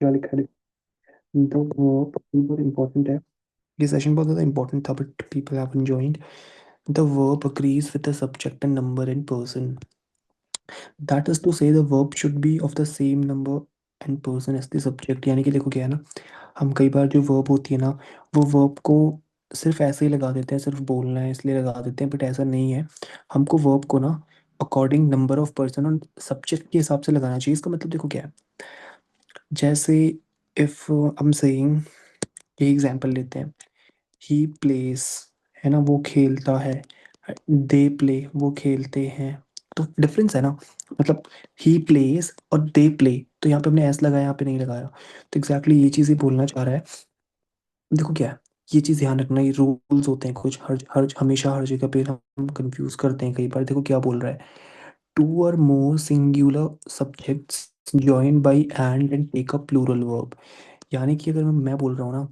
क्या लिखा है? द वर्ब बहुत इंपॉर्टेंट है। ये सेशन बहुत ज़्यादा इंपॉर्टेंट था but people haven't joined. The verb agrees with the subject and number in person. That is to say the verb should be of the same number and person as the subject। यानी कि देखो क्या है ना, हम कई बार जो verb होती है ना, वो वर्ब को सिर्फ ऐसे ही लगा देते हैं, सिर्फ बोलना है इसलिए लगा देते हैं, बट ऐसा नहीं है। हमको वर्ब को ना अकॉर्डिंग नंबर ऑफ पर्सन और सब्जेक्ट के हिसाब से लगाना चाहिए। इसका मतलब देखो क्या है, जैसे इफ आई एम सेइंग, ये एग्जांपल लेते हैं, ही प्लेस, है ना, वो खेलता है। दे प्ले, वो खेलते हैं। तो डिफरेंस है ना, मतलब ही प्लेस और दे प्ले, तो यहाँ पे हमने एस लगाया, यहाँ पे नहीं लगाया। तो एग्जैक्टली ये चीज़ ही बोलना चाह रहा है। देखो क्या है, ये चीज़ ध्यान रखना, ये रूल्स होते हैं कुछ, हर हर हमेशा हर जगह पे हम कंफ्यूज करते हैं कई बार। देखो क्या बोल रहा है, two or more singular subjects join by and take a plural verb. यानी कि अगर मैं बोल रहा हूँ ना,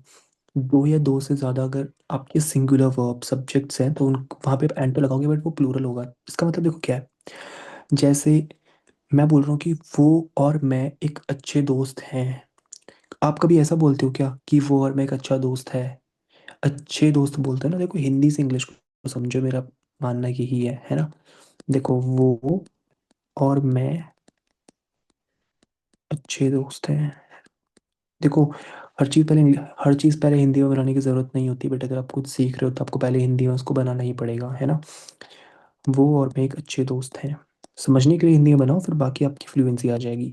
दो या दो से ज़्यादा अगर आपके सिंगुलर वर्ब सब्जेक्ट्स हैं तो उन वहाँ पे एंड पे लगाओगे बट वो प्लूरल होगा। इसका मतलब देखो क्या है, जैसे मैं बोल रहा हूँ कि वो और मैं एक अच्छे दोस्त हैं। आप कभी ऐसा बोलते हो क्या कि वो और मैं एक अच्छा दोस्त है? अच्छे दोस्त बोलते हैं ना। देखो हिंदी से इंग्लिश को समझो, मेरा मानना यही है ना। देखो वो और मैं अच्छे दोस्त हैं। देखो हर चीज़ पहले हिंदी में बनाने की ज़रूरत नहीं होती, बट अगर आप कुछ सीख रहे हो तो आपको पहले हिंदी में उसको बनाना ही पड़ेगा, है ना। वो और मैं एक अच्छे दोस्त हैं, समझने के लिए हिंदी में बनाओ, फिर बाकी आपकी फ्लुएंसी आ जाएगी।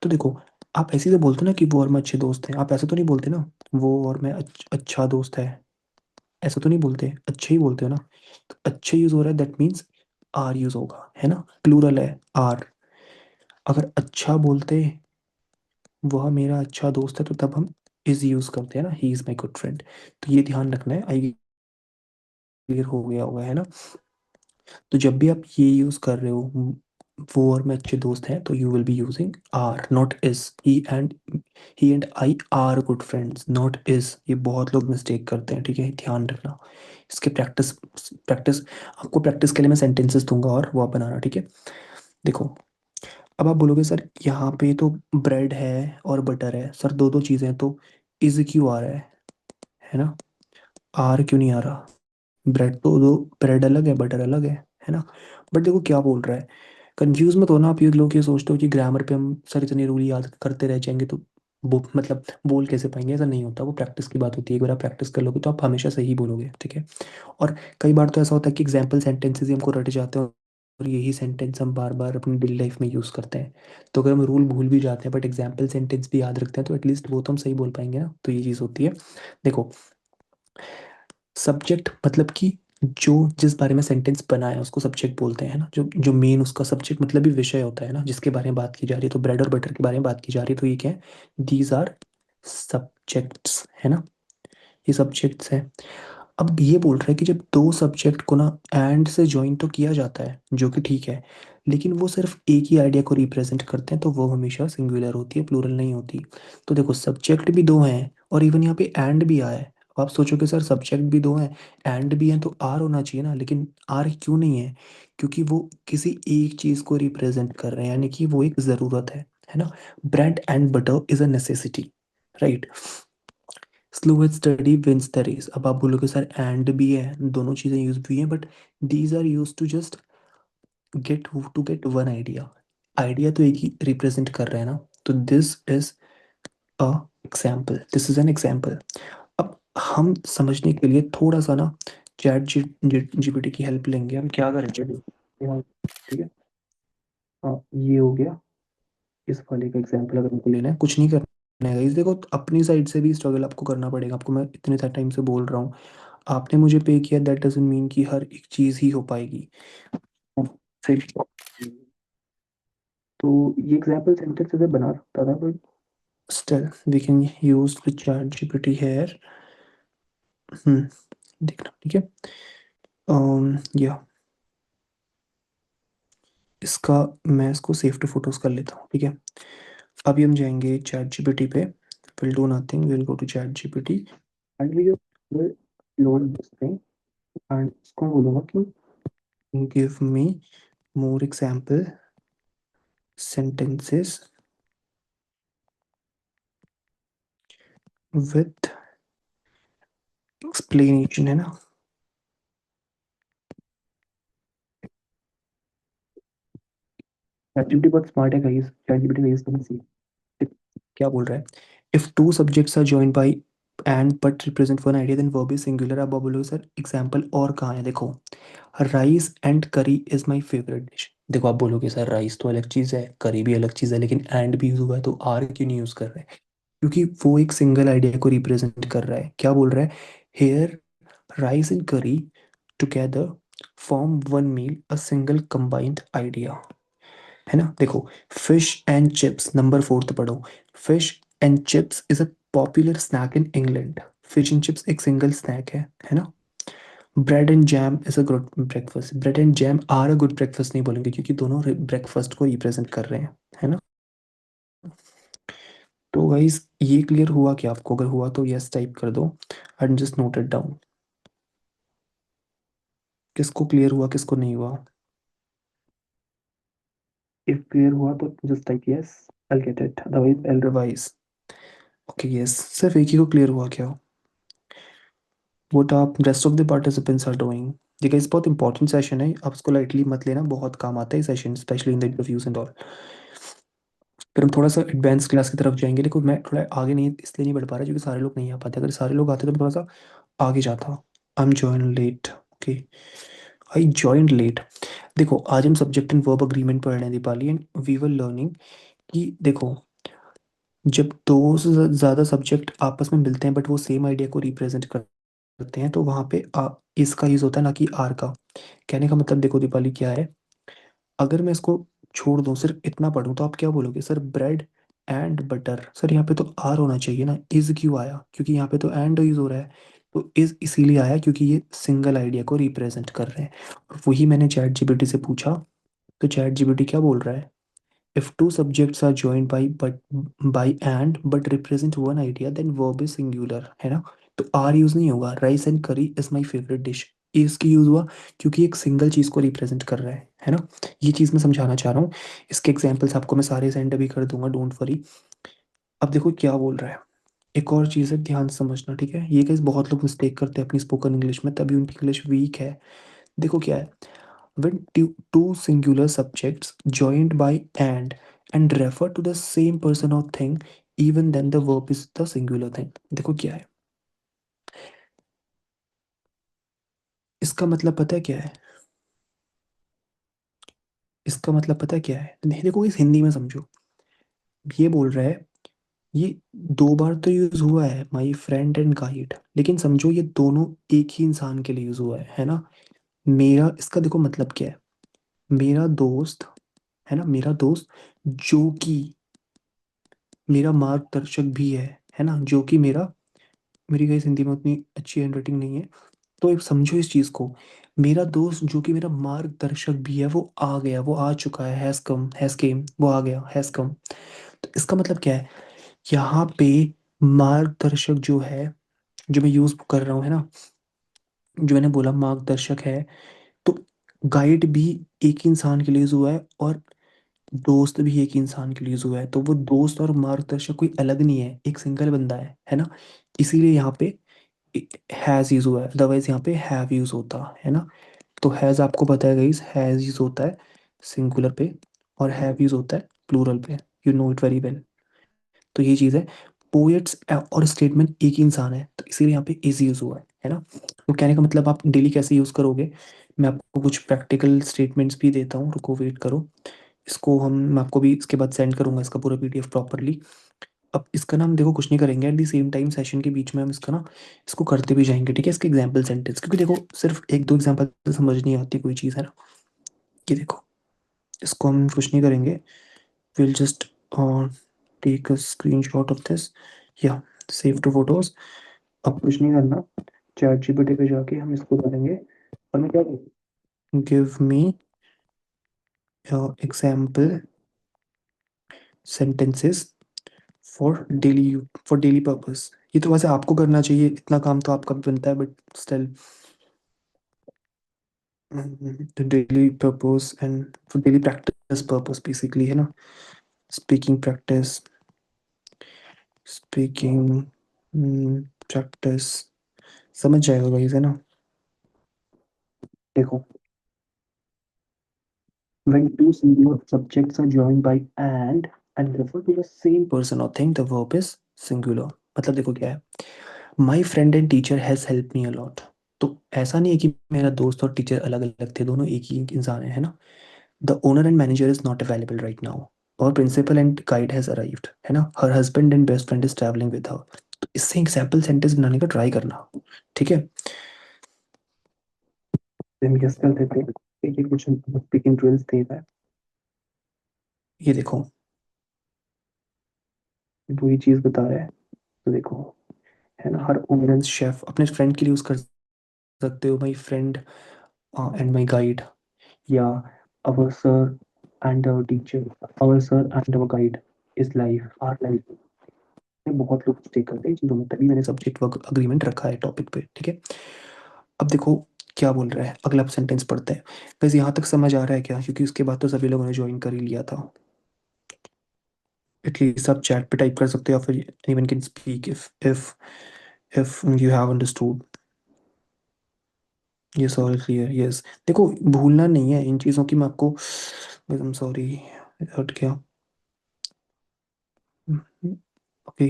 तो देखो, आप ऐसे ही तो बोलते हो ना कि वो और मैं अच्छे दोस्त हैं, आप ऐसा तो नहीं बोलते ना, वो और मैं अच्छा दोस्त है, ऐसा तो नहीं बोलते, अच्छे ही बोलते हो ना। तो अच्छे यूज़ हो रहा है, दैट मीन्स आर यूज़ होगा, है ना, प्लूरल है आर। अगर अच्छा बोलते वह मेरा अच्छा दोस्त है, तो तब हम इज यूज़ करते हैं ना, he is my good friend. तो ये ध्यान रखना है। आई क्लियर हो गया होगा, है ना। तो जब भी आप ये यूज़ कर रहे हो, वो और मैं अच्छे दोस्त हैं, तो you will be using are not is. He and I are good friends, not is. ये बहुत लोग मिस्टेक करते हैं, ठीक है, ध्यान रखना। इसके प्रैक्टिस प्रैक्टिस आपको प्रैक्टिस के लिए मैं सेंटेंसेस दूंगा और वो आप बनाना, ठीक है। देखो, अब आप बोलोगे सर यहाँ पे तो ब्रेड है और बटर है, सर दो दो चीज़ें हैं, तो इज क्यों आ रहा है ना, आर क्यों नहीं आ रहा? ब्रेड तो दो, ब्रेड अलग है बटर अलग है ना। बट देखो क्या बोल रहा है, कंफ्यूज मत होना। आप ये लोग ये सोचते हो कि ग्रामर पे हम सर इतने रूल याद करते रह जाएंगे तो मतलब बोल कैसे पाएंगे, ऐसा नहीं होता। वो प्रैक्टिस की बात होती है, एक बार आप प्रैक्टिस कर लोगे तो आप हमेशा सही बोलोगे, ठीक है। और कई बार तो ऐसा होता है कि एग्जाम्पल सेंटेंसेस ही हमको रट जाते हैं और यही सेंटेंस हम बार बार अपनी डेली लाइफ में यूज़ करते हैं। तो अगर हम रूल भूल भी जाते हैं बट एग्जाम्पल सेंटेंस भी याद रखते हैं तो एटलीस्ट वो तो हम सही बोल पाएंगे ना। तो ये चीज़ होती है। देखो, सब्जेक्ट मतलब कि जो जिस बारे में सेंटेंस बना है उसको सब्जेक्ट बोलते हैं ना, जो जो मेन उसका सब्जेक्ट मतलब ही विषय होता है ना, जिसके बारे में बात की जा रही है। तो ब्रेड और बटर के बारे में बात की जा रही है, तो ये क्या है, दीज आर सब्जेक्ट्स, है ना, ये सब्जेक्ट्स हैं। अब ये बोल रहा है कि जब दो सब्जेक्ट को ना एंड से ज्वाइन तो किया जाता है, जो कि ठीक है, लेकिन वो सिर्फ एक ही आइडिया को रिप्रेजेंट करते हैं, तो वो हमेशा सिंगुलर होती है, प्लूरल नहीं होती। तो देखो सब्जेक्ट भी दो हैं और इवन यहाँ पे एंड भी आया है। अब आप सोचोगे सर सब्जेक्ट भी दो हैं एंड भी हैं तो आर होना चाहिए ना, लेकिन आर क्यों नहीं है? क्योंकि वो किसी एक चीज़ को रिप्रेजेंट कर रहे हैं, यानी कि वो एक ज़रूरत है ना। Bread and butter is a necessity, right. Slow study wins the race. अब आप बोलोगे सर एंड भी है, दोनों चीज़ें यूज भी हैं, but these are used to just get one idea. Idea तो एक ही रिप्रेजेंट कर रहे हैं ना। तो this is a example, this is an example. अब हम समझने के लिए थोड़ा सा ना चैट जीपीटी की हेल्प लेंगे। हम क्या करेंगे, ठीक है। हाँ, ये हो गया इस वाले का एग्जाम्पल। अगर हमको लेना है, कुछ नहीं करना है गाइस। देखो अपनी साइड से भी स्ट्रगल आपको करना पड़ेगा। आपको मैं इतने सारे टाइम से बोल रहा हूँ, आपने मुझे पे किया, दैट डजंट मीन कि हर एक चीज़ ही हो पाएगी। सही। तो ये एग्जाम्पल सेंटेंस अगर बना सकता था, but still we can use the ChatGPT here. देखना, ठीक है। या इसका मैं इसको सेव टू फोटोज कर लेता हूँ, ठीक है। अभी हम जाएंगे चैट जीपीटी पे, will do nothing, will go to ChatGPT and we will load this thing and इसको बोलूँगा कि give me more example sentences with explanation, है ना। चैटजीपीटी बहुत स्मार्ट है गाइस, चैटजीपीटी गाइस तुम सी क्या बोल रहा है। If two subjects are joined by and but represent one idea then verb is singular. अब आप बोलोगे सर एग्जांपल और कहाँ है, देखो rice and curry is my favourite dish. देखो आप बोलोगे सर राइस तो अलग चीज़ है, करी भी अलग चीज़ है, लेकिन एंड भी यूज हुआ है तो आर क्यों नहीं यूज कर रहे हैं? क्योंकि वो एक सिंगल आइडिया को रिप्रेजेंट कर रहा है। क्या बोल रहा है, here rice and curry together form one meal a single combined idea, है ना। देखो fish and chips, number fourth पढ़ो। Fish and chips is a popular snack in England. Fish and chips एक सिंगल स्नैक है ना। Bread and jam is a good breakfast. Bread and jam are a good breakfast नहीं बोलेंगे क्योंकि दोनों breakfast को represent कर रहे हैं, है ना। तो गाइस ये क्लियर हुआ क्या आपको? अगर हुआ तो यस टाइप कर दो and just note it down. किसको क्लियर हुआ, किसको नहीं हुआ? इफ क्लियर हुआ तो just type yes, I get it, otherwise I revise. Okay yes, सिर्फ एक ही को क्लियर हुआ क्या? व्हाट आप rest of the participants are doing. ये गाइस बहुत इंपॉर्टेंट सेशन है, आप इसको लाइटली मत लेना, बहुत काम आता है session specially in the interviews and all. फिर हम थोड़ा सा एडवांस क्लास की तरफ जाएंगे, लेकिन मैं थोड़ा आगे नहीं इसलिए नहीं बढ़ पा रहा क्योंकि सारे लोग नहीं आ पाते। अगर सारे लोग आते तो मैं थोड़ा सा आगे जाता। I am join late, okay, I join late. देखो आज हम सब्जेक्ट एंड वर्ब अग्रीमेंट पढ़ रहे हैं Dipali, and we were learning कि देखो जब दो से ज़्यादा सब्जेक्ट आपस में मिलते हैं बट वो सेम आइडिया को रिप्रेजेंट करते हैं तो वहाँ पे इसका यूज़ होता है ना कि आर का। कहने का मतलब देखो दीपाली क्या है, अगर मैं इसको छोड़ दूँ सिर्फ इतना पढ़ूँ तो आप क्या बोलोगे sir, bread and butter. Sir यहाँ पे तो आर होना चाहिए ना, इज क्यों आया? क्योंकि यहाँ पे तो एंड यूज हो रहा है। तो इज इसीलिए आया क्योंकि ये सिंगल आइडिया को रिप्रेजेंट कर रहे हैं। और वही मैंने चैट जीपीटी से पूछा, तो चैट जीपीटी क्या बोल रहा है, if two subjects are joined by and but represent one idea then verb is singular, है ना। तो आर यूज नहीं होगा, rice and curry is my favourite dish, इसकी यूज हुआ क्योंकि एक सिंगल चीज को रिप्रेजेंट कर रहा है ना। ये चीज मैं समझाना चाह रहा हूँ। इसके एग्जाम्पल्स आपको मैं सारे सेंड भी कर दूंगा, डोंट वरी। अब देखो क्या बोल रहा है, एक और चीज़ है ध्यान से समझना, ठीक है। ये गाइस बहुत लोग मिस्टेक करते हैं अपनी स्पोकन इंग्लिश में, तभी उनकी इंग्लिश वीक है। देखो क्या है, when two singular subjects joined by and refer to the same person or thing even then the verb is the singular thing। देखो क्या है, इसका मतलब पता है क्या है? इसका मतलब पता है क्या है? नहीं देखो इस हिंदी में समझो, ये बोल रहा है ये दो बार तो यूज हुआ है माई फ्रेंड एंड गाइड, लेकिन समझो ये दोनों एक ही इंसान के लिए यूज हुआ है ना। मेरा इसका देखो मतलब क्या है, मेरा दोस्त, है ना, मेरा दोस्त जो कि मेरा मार्गदर्शक भी है ना, जो कि मेरा, मेरी गाइस हिंदी में उतनी अच्छी हैंड राइटिंग नहीं है, तो एक समझो इस चीज को, मेरा दोस्त जो कि मेरा मार्गदर्शक भी है वो आ गया, वो आ चुका है, हैज कम, हैज केम, वो आ गया, हैज कम। तो इसका मतलब क्या है, यहाँ पे मार्गदर्शक जो है, जो मैं यूज कर रहा हूँ है ना, जो मैंने बोला मार्गदर्शक है, तो गाइड भी एक ही इंसान के लिए यूज हुआ है और दोस्त भी एक ही इंसान के लिए यूज हुआ है। तो वो दोस्त और मार्गदर्शक कोई अलग नहीं है, एक सिंगल बंदा है ना। इसीलिए यहाँ पे हैज यूज हुआ है, अदरवाइज यहाँ पे हैव यूज होता है ना। तो हैज आपको पता है गाइस, हैज यूज होता है सिंगुलर पे और हैव यूज होता है प्लूरल पे, you know it very well. तो ये चीज़ है, पोएट्स और स्टेटमेंट एक ही इंसान है तो इसीलिए यहाँ पे इज यूज हुआ है ना। तो कहने का मतलब आप डेली कैसे यूज करोगे, मैं आपको कुछ प्रैक्टिकल स्टेटमेंट्स भी देता हूँ, रुको वेट करो। इसको हम, मैं आपको भी इसके बाद सेंड करूंगा इसका पूरा पीडीएफ प्रॉपरली। अब इसका ना हम देखो कुछ नहीं करेंगे, at the same time session के बीच में हम इसका ना इसको करते भी जाएंगे, ठीक है, इसके एग्जाम्पल सेंटेंस, क्योंकि देखो सिर्फ एक दो एग्जाम्पल से समझ नहीं आती कोई चीज़, है ना। ये देखो इसको हम कुछ नहीं करेंगे, will just take a screenshot of this या सेव टू फोटोज। अब कुछ नहीं करना, चैट जीपीटी पे जाके हम इसको डालेंगे और मैं क्या give me example sentences for daily purpose. ये तो वैसे आपको करना चाहिए, इतना काम तो आपका भी बनता है, but still daily purpose and for daily practice purpose basically, है ना। स्पीकिंग प्रैक्टिस, स्पीकिंग प्रैक्टिस, समझ जाएगा गाइस, है ना। देखो, when two singular subjects are joined by and refer to the same person or thing, the verb is singular। मतलब देखो क्या है, माई friend and teacher has help me a lot. तो ऐसा नहीं है कि मेरा दोस्त और टीचर अलग अलग थे, दोनों एक ही इंसान है ना। The owner and manager is not available right now, और principal and guide has arrived, है ना। Her husband and best friend is travelling with her. तो इससे एग्जाम्पल सेंटेंस बनाने का ट्राई करना, ठीक है। हम गेस करते थे, एक एक क्वेश्चन स्पीकिंग ड्रिल्स दे रहा है। ये देखो, वही चीज बता रहा है। तो देखो, है ना, हर ओनर शेफ अपने फ्रेंड के लिए यूज कर सकते हो, my friend and my guide, या our sir and our teacher, our sir and our guide is life are life. बहुत लोग स्टे करते हैं इन चीजों में, तभी मैंने सब्जेक्ट वर्क अग्रीमेंट रखा है टॉपिक पे, ठीक है। अब देखो क्या बोल रहा है, अगला सेंटेंस पढ़ते हैं। बस यहाँ तक समझ आ रहा है क्या, क्योंकि उसके बाद तो सभी लोगों ने ज्वाइन कर ही लिया था। एटलीस्ट आप चैट पे टाइप कर सकते हो, या फिर anyone can speak if you have understood. Yes, all clear, yes. देखो, भूलना नहीं है इन चीज़ों की, मैं आपको, आई एम सॉरी, हट गया। ओके,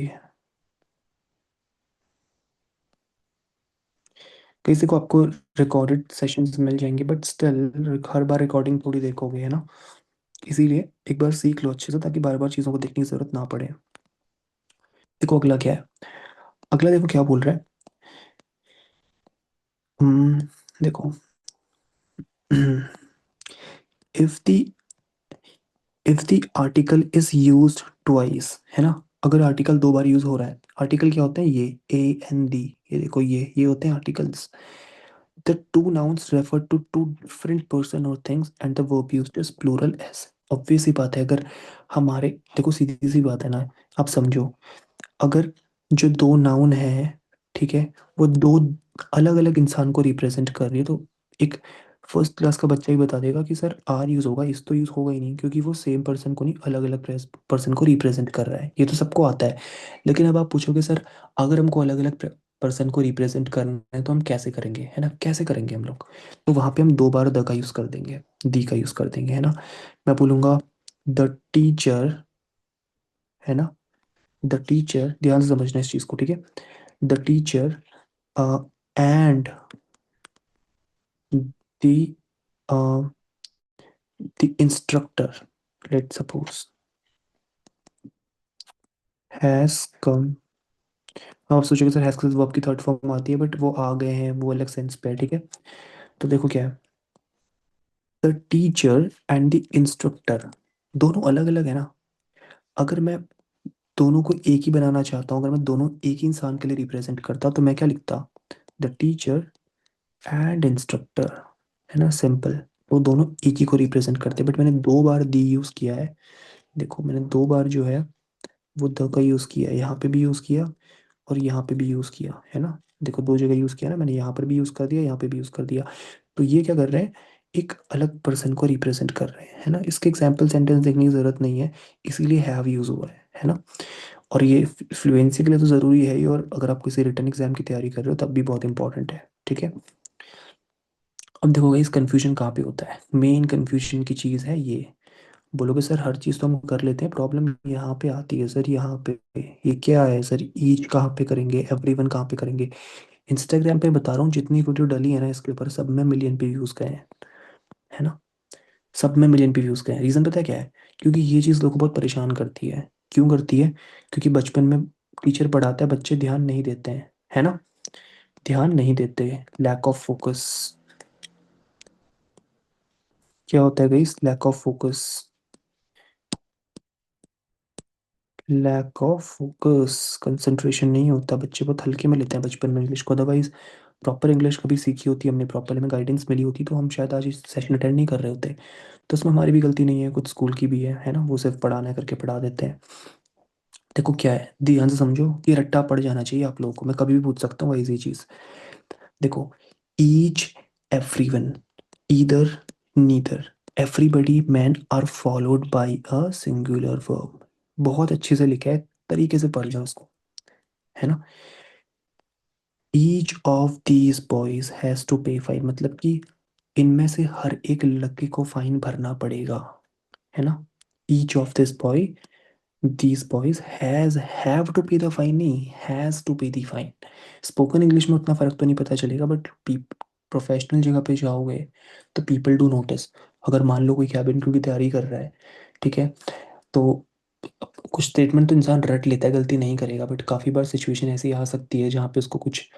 किसी को आपको रिकॉर्डेड सेशंस मिल जाएंगे, but still her bar recording थोड़ी देखोगे, है ना। इसीलिए एक बार सीख लो अच्छे से, ताकि बार बार चीज़ों को देखने की जरूरत ना पड़े। देखो अगला क्या है, अगला देखो क्या बोल रहा है। हम्म, देखो, if the if the article is used twice, है ना। अगर आर्टिकल दो बार यूज हो रहा है, आर्टिकल क्या होते हैं, ये ए एन डी, ये देखो, ये होते हैं articles. The two nouns refer to two different person और things and the verb used is plural S. Obvious सी बात है, अगर हमारे, देखो सीधी सी बात है ना, आप समझो, अगर जो दो नाउन है, ठीक है, वो दो अलग अलग इंसान को रिप्रेजेंट कर रही है, तो एक फर्स्ट क्लास का बच्चा ही बता देगा कि सर आर यूज होगा, इस तो यूज होगा ही नहीं, क्योंकि वो सेम पर्सन को नहीं, अलग अलग पर्सन को रिप्रेजेंट कर रहा है, ये तो सबको आता है। लेकिन अब आप पूछोगे सर, अगर हमको अलग अलग पर्सन को रिप्रेजेंट करना है तो हम कैसे करेंगे, है ना, कैसे करेंगे हम लोग। तो वहां पे हम दो बार द का यूज कर देंगे, दी का यूज कर देंगे, है ना। मैं बोलूंगा द टीचर, है ना, द टीचर, ध्यान से समझना इस चीज को, ठीक है। The teacher and the uh, the instructor, let's suppose, has come। आप सोचोगे सर हैज के साथ वर्ब की थर्ड फॉर्म आती है, बट वो आ गए हैं, वो अलग सेंस पे है, ठीक है। तो देखो क्या है, the teacher and the instructor, दोनों अलग अलग है ना। अगर मैं दोनों को एक ही बनाना चाहता हूँ, अगर मैं दोनों एक ही इंसान के लिए रिप्रेजेंट करता तो मैं क्या लिखता, द टीचर एंड इंस्ट्रक्टर, है ना, सिंपल। वो दोनों एक ही को रिप्रेजेंट करते, बट मैंने दो बार दी यूज किया है। देखो मैंने दो बार जो है वो द का यूज़ किया है, यहाँ पे भी यूज़ किया और यहाँ पे भी यूज़ किया, है ना। देखो दो जगह यूज़ किया ना मैंने, यहाँ पर भी यूज़ कर दिया, यहाँ पे भी यूज़ कर दिया। तो ये क्या कर रहे हैं, एक अलग पर्सन को रिप्रेजेंट कर रहे हैं, है ना। इसके एग्जाम्पल सेंटेंस देखने की ज़रूरत नहीं है, इसीलिए हैव यूज़ हुआ है ना। और ये फ्लुएंसी के लिए तो ज़रूरी है ही, और अगर आप किसी रिटर्न एग्जाम की तैयारी कर रहे हो तब भी बहुत इंपॉर्टेंट है, ठीक है। अब देखो इस कन्फ्यूजन कहाँ पे होता है, मेन कन्फ्यूजन की चीज़ है ये। बोलोगे सर हर चीज़ तो हम कर लेते हैं, प्रॉब्लम यहाँ पे आती है सर, यहाँ पे ये क्या है सर, ईच कहाँ पे करेंगे, एवरीवन कहाँ पे करेंगे। इंस्टाग्राम पे बता रहा हूँ, जितनी वीडियो डली है ना इसके ऊपर, सब में मिलियन पे व्यूज़ गए हैं, है ना। सब में मिलियन पे व्यूज़ गए हैं, रीज़न पता है क्या है, क्योंकि ये चीज़ लोगों को बहुत परेशान करती है। क्यों करती है, क्योंकि बचपन में टीचर पढ़ाता है, बच्चे ध्यान नहीं देते हैं, है ना, ध्यान नहीं देते, लैक ऑफ फोकस। क्या होता है guys, lack of focus, lack of focus, concentration नहीं होता, बच्चे बहुत हल्के में लेते हैं बचपन में इंग्लिश को। अदरवाइज प्रॉपर इंग्लिश कभी सीखी होती, हमने प्रॉपर हमें गाइडेंस मिली होती, तो हम शायद आज इस सेशन अटेंड नहीं कर रहे होते। तो इसमें हमारी भी गलती नहीं है, कुछ स्कूल की भी है ना, वो सिर्फ पढ़ाना है करके पढ़ा देते हैं। देखो क्या है, ध्यान से समझो, ये रट्टा पड़ जाना चाहिए आप लोगों को, मैं कभी भी पूछ सकता हूँ इजी चीज। देखो, each, everyone, either, neither, everybody, man are followed by a singular verb. बहुत अच्छे से लिखा है, तरीके से पढ़ जाओ उसको, है ना। Each of these boys has to pay fine, मतलब कि इनमें से हर एक लड़के को फाइन भरना पड़ेगा, है ना। Each of this boy, these boys have to pay the fine, नहीं has to pay the fine. Spoken English में उतना फर्क तो नहीं पता चलेगा, बट प्रोफेशनल जगह पे जाओगे तो पीपल डू नोटिस। अगर मान लो कोई कैबिन क्रू की तैयारी कर रहा है, ठीक है, तो कुछ स्टेटमेंट तो इंसान रट लेता है, गलती नहीं करेगा, बट काफ़ी बार सिचुएशन ऐसी आ सकती है जहाँ पे उसको कुछ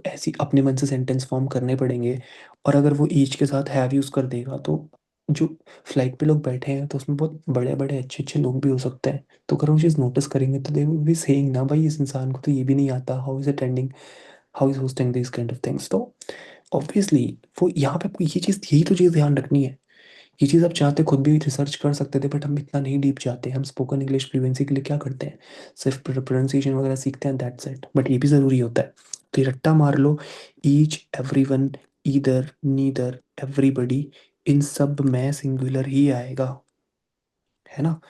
ऐसी अपने मन से सेंटेंस फॉर्म करने पड़ेंगे। और अगर वो ईच के साथ हैव यूज़ कर देगा तो जो फ्लाइट पे लोग बैठे हैं तो उसमें बहुत बड़े बड़े अच्छे अच्छे लोग भी हो सकते हैं, तो अगर वो चीज़ नोटिस करेंगे तो दे विल बी सेइंग ना, भाई इस इंसान को तो ये भी नहीं आता, how is attending, how is hosting this kind of things. तो ऑब्वियसली वो यहाँ पे आपको ये चीज़, यही तो चीज़ ध्यान रखनी है। ये चीज़ आप चाहते खुद भी रिसर्च कर सकते थे, बट हम इतना नहीं डीप जाते। हम स्पोकन इंग्लिश फ्लुएंसी के लिए क्या करते हैं, सिर्फ प्रोनाउंसिएशन वगैरह सीखते हैं, दैट्स इट। बट ये भी ज़रूरी होता है। तो ये रट्टा मार लो, each, everyone, either, neither, everybody, इन सब में सिंगुलर ही आएगा, है ना।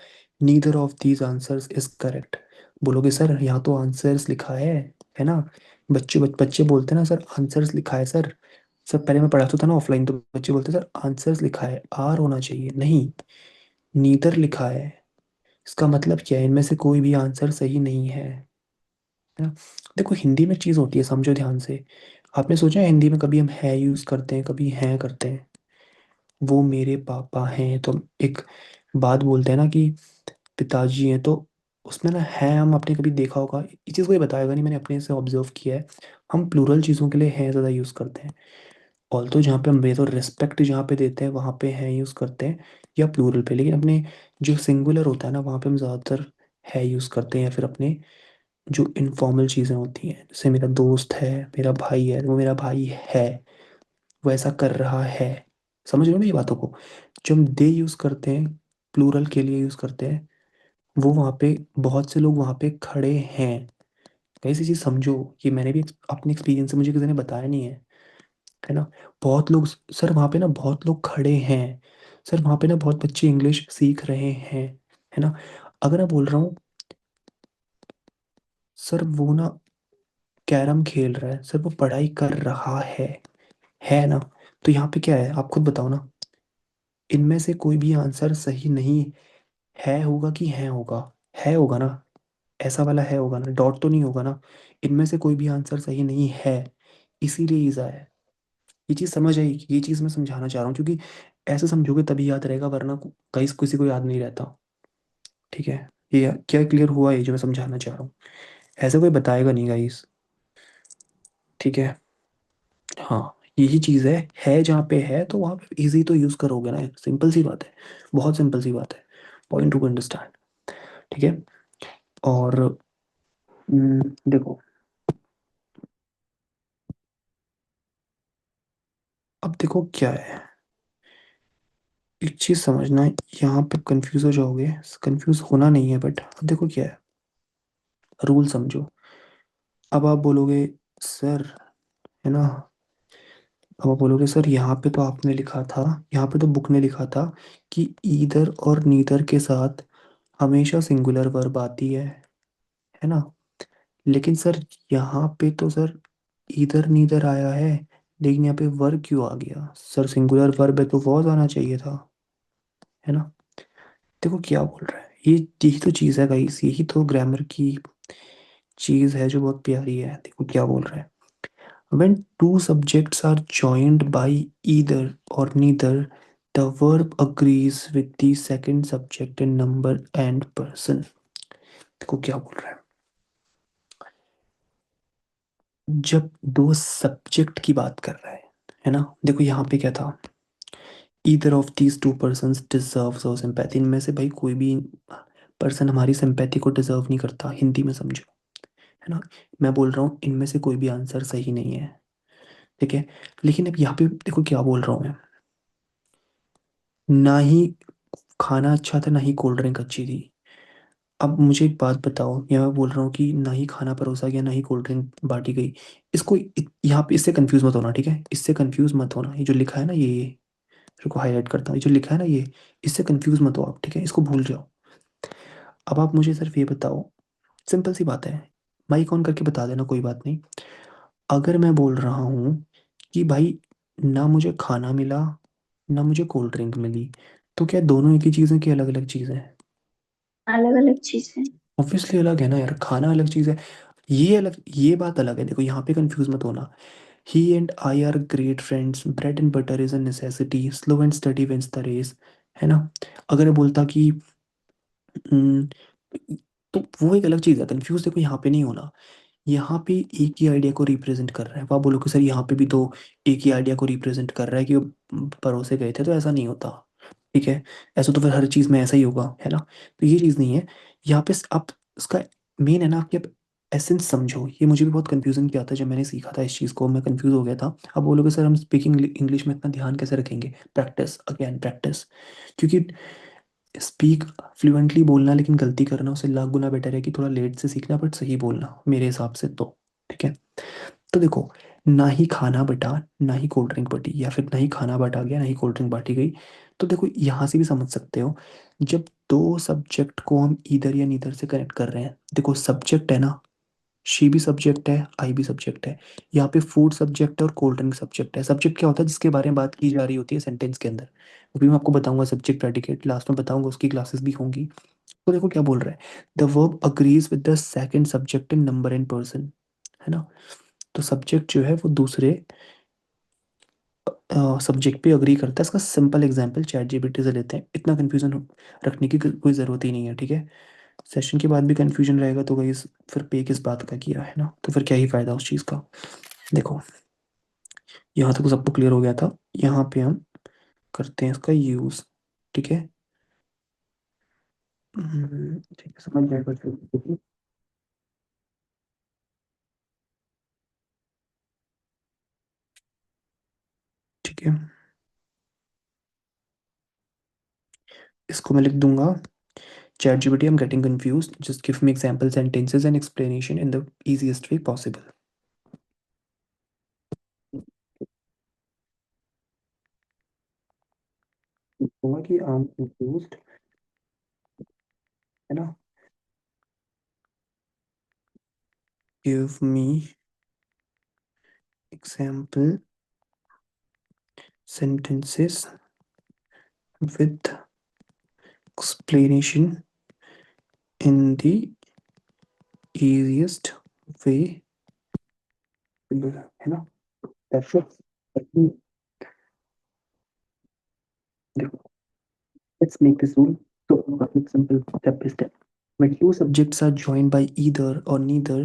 Neither of these answers is correct. बोलोगे सर यहाँ तो आंसर्स लिखा है ना। बच्चे बोलते हैं ना सर आंसर्स लिखा है सर। सर पहले मैं पढ़ाता था ना ऑफलाइन, तो बच्चे बोलते सर आंसर्स लिखा है, आर होना चाहिए, नहीं, नीदर लिखा है। इसका मतलब क्या है, इनमें से कोई भी आंसर सही नहीं है ना। देखो हिंदी में चीज़ होती है, समझो ध्यान से। आपने सोचा है हिंदी में कभी हम है यूज़ करते हैं, कभी हैं करते हैं। वो मेरे पापा हैं तो एक बात बोलते हैं ना कि पिताजी हैं, तो उसमें ना है, हम आपने कभी देखा होगा, ये चीज़ कोई बताएगा नहीं, मैंने अपने से ऑब्जर्व किया है। हम प्लूरल चीज़ों के लिए हैं ज़्यादा यूज़ करते हैं। ऑल्दो जहाँ पे हम तो रिस्पेक्ट जहाँ पे देते हैं वहाँ पे है यूज़ करते हैं, या प्लूरल पे, लेकिन अपने जो सिंगुलर होता है ना वहाँ पे हम ज़्यादातर है यूज़ करते हैं, या फिर अपने जो इनफॉर्मल चीज़ें होती हैं, जैसे मेरा दोस्त है, मेरा भाई है, वो मेरा भाई है, वो ऐसा कर रहा है। समझ रहे हो मेरी बातों को। जो हम दे यूज़ करते हैं, प्लूरल के लिए यूज़ करते हैं, वो वहाँ पे बहुत से लोग वहाँ पे खड़े हैं। कैसी चीज़ समझो, ये मैंने भी अपने एक्सपीरियंस से, मुझे किसी ने बताया नहीं है ना। बहुत लोग, सर वहाँ पे ना बहुत लोग खड़े हैं, सर वहाँ पे ना बहुत बच्चे इंग्लिश सीख रहे हैं, है ना। अगर मैं बोल रहा हूँ सर वो ना कैरम खेल रहा है, सर वो पढ़ाई कर रहा है ना। तो यहाँ पे क्या है, आप खुद बताओ ना। इनमें से कोई भी आंसर सही नहीं है होगा कि है होगा, है होगा ना। ऐसा वाला है होगा ना, डॉट तो नहीं होगा ना। इनमें से कोई भी आंसर सही नहीं है, इसीलिए ईजा है। ये चीज़ समझ आई, ये चीज़ मैं समझाना चाह रहा हूँ, क्योंकि ऐसे समझोगे तभी याद रहेगा, वरना कहीं किसी को याद नहीं रहता। ठीक है, ये क्या क्लियर हुआ, ये जो मैं समझाना चाह रहा हूँ। ऐसे कोई बताएगा नहीं गाइस, ठीक है। हाँ यही चीज़ है जहाँ पे है तो वहाँ पे इजी तो यूज़ करोगे ना, सिंपल सी बात है, बहुत सिंपल सी बात है, पॉइंट टू अंडरस्टैंड, ठीक है। और देखो, अब देखो क्या है, एक चीज़ समझना, यहाँ पे कंफ्यूज हो जाओगे, कंफ्यूज होना नहीं है, बट अब देखो क्या है, रूल समझो। अब आप बोलोगे सर, है ना, अब आप बोलोगे सर यहाँ पे तो आपने लिखा था, यहाँ पे तो बुक ने लिखा था कि ईदर और नीदर के साथ हमेशा सिंगुलर वर्ब आती है ना। लेकिन सर यहाँ पे तो सर ईदर नीदर आया है, लेकिन यहाँ पे वर्ब क्यों आ गया, सर सिंगुलर वर्ब है तो वॉज आना चाहिए था, है ना। देखो क्या बोल रहा है ये, यही तो चीज़ है गाइस, यही तो ग्रामर की चीज़ है जो बहुत प्यारी है। देखो क्या बोल रहा है, when two subjects are joined by either or neither, the verb agrees with the second subject in number and person। देखो क्या बोल रहा है, जब दो सब्जेक्ट की बात कर रहा है ना। देखो यहाँ पे क्या था, either of these two persons deserves our sympathy, इनमें से भाई कोई भी पर्सन हमारी सिंपैथी को डिजर्व नहीं करता, हिंदी में समझो, है ना। मैं बोल रहा हूँ इनमें से कोई भी आंसर सही नहीं है, ठीक है। लेकिन अब यहाँ पे देखो क्या बोल रहा हूँ मैं, ना ही खाना अच्छा था ना ही कोल्ड ड्रिंक अच्छी थी। अब मुझे एक बात बताओ, या मैं बोल रहा हूँ कि ना ही खाना परोसा गया ना ही कोल्ड ड्रिंक बांटी गई, इसको यहाँ पे इससे कंफ्यूज मत होना, ठीक है, इससे कंफ्यूज मत होना। ये जो लिखा है ना, ये को हाईलाइट करता हूँ, ये जो लिखा है ना ये, इससे कंफ्यूज मत हो आप, ठीक है, इसको भूल जाओ। अब आप मुझे सिर्फ ये बताओ, सिंपल सी बात है, माइक ऑन करके बता देना, कोई बात नहीं। अगर मैं बोल रहा हूँ कि भाई ना मुझे खाना मिला ना मुझे कोल्ड ड्रिंक मिली, तो क्या दोनों एक ही चीज़ की अलग अलग चीज़ें हैं? अलग अलग चीजें। ऑब्वियसली अलग है ना यार, खाना अलग चीज़ है, ये अलग, ये बात अलग है। देखो यहाँ पे कंफ्यूज मत होना। He and I are great friends, bread and butter is a necessity, slow and steady wins the race, है ना। अगर मैं बोलता कि हम्म, तो वो एक अलग चीज़ है। कंफ्यूज देखो यहाँ पे नहीं होना। यहाँ पे एक ही आइडिया को रिप्रेजेंट कर रहा है। आप बोलो कि सर यहाँ पे भी तो एक ही आइडिया को रिप्रेजेंट कर रहा है कि वो परोसे गए थे, तो ऐसा नहीं होता। ठीक है, ऐसा तो फिर हर चीज़ में ऐसा ही होगा, है ना। तो ये चीज़ नहीं है यहाँ पे। आप इसका मेन है ना, आपकी एसेंस समझो। ये मुझे भी बहुत कंफ्यूजन किया था जब मैंने सीखा था इस चीज़ को, मैं कंफ्यूज हो गया था। अब बोलोगे सर हम स्पीकिंग इंग्लिश में इतना ध्यान कैसे रखेंगे? Practice, again practice. क्योंकि स्पीक फ्लुएंटली बोलना लेकिन गलती करना उससे लाख गुना बेटर है कि थोड़ा लेट से सीखना बट सही बोलना, मेरे हिसाब से तो। ठीक है, तो देखो, ना ही खाना बटा ना ही कोल्ड ड्रिंक बटी, या फिर ना ही खाना बांटा गया ना ही कोल्ड ड्रिंक बांटी गई। तो देखो यहाँ से भी समझ सकते हो, जब दो सब्जेक्ट को हम इधर या नीदर से कनेक्ट कर रहे हैं। देखो सब्जेक्ट है ना, शी भी सब्जेक्ट है, आई भी सब्जेक्ट है। यहाँ पे फूड सब्जेक्ट है और कोल्ड ड्रिंक सब्जेक्ट है। सब्जेक्ट क्या होता है? जिसके बारे में बात की जा रही होती है सेंटेंस के अंदर। वो भी मैं आपको बताऊंगा, सब्जेक्ट प्रेडिकेट लास्ट में बताऊंगा, उसकी क्लासेस भी होंगी। तो देखो क्या बोल रहा है, the verb agrees with the second subject in number and person, है ना। तो सब्जेक्ट जो है वो दूसरे सब्जेक्ट पे अग्री करता है। इसका सिंपल एग्जांपल चैट जीपीटी से लेते हैं, इतना कंफ्यूजन रखने की कोई ज़रूरत ही नहीं है। ठीक है, सेशन के बाद भी कंफ्यूजन रहेगा तो गाइस फिर पे किस बात का किया, है ना, तो फिर क्या ही फायदा उस चीज़ का। देखो यहाँ तक सबको क्लियर हो गया था। यहाँ पे हम करते हैं इसका यूज़। ठीक है, ठीक है, समझ जाएगा फिर। ठीक है, इसको मैं लिख दूंगा, ChatGPT, I'm getting confused. Just give me example sentences and explanation in the easiest way possible. होगा कि I'm confused, है ना। Give me example sentences with explanation in the easiest way, है ना। That's it. देखो, let's make this rule so it's simple step by step. When two subjects are joined by either or neither,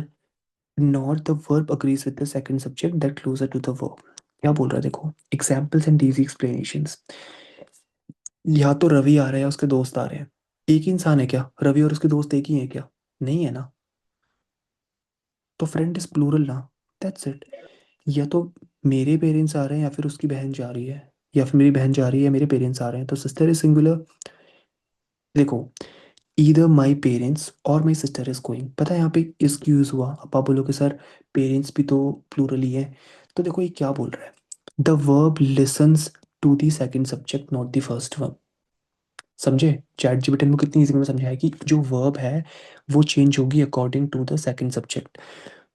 nor the verb agrees with the second subject that closer to the verb। क्या बोल रहा है देखो, examples and easy explanations. या तो रवि आ रहा है या उसके दोस्त आ रहे हैं। एक ही इंसान है क्या? रवि और उसके दोस्त एक ही है क्या? नहीं है ना। तो फ्रेंड इज प्लूरल ना, दैट्स इट। या तो मेरे पेरेंट्स आ रहे हैं या फिर उसकी बहन जा रही है, या फिर मेरी बहन जा रही है या मेरे पेरेंट्स आ रहे हैं, तो सिस्टर इज सिंगुलर। देखो, ईदर माई पेरेंट्स और माई सिस्टर इज गोइंग, पता है यहाँ पे इसकी यूज हुआ। अब आप बोलोगे सर पेरेंट्स भी तो प्लूरल ही है। तो देखो ये क्या बोल रहा है, the verb listens to the second subject not the first one. समझे? चैट जीपीटी में कितनी इजी में समझाया कि जो वर्ब है वो चेंज होगी according to the second subject.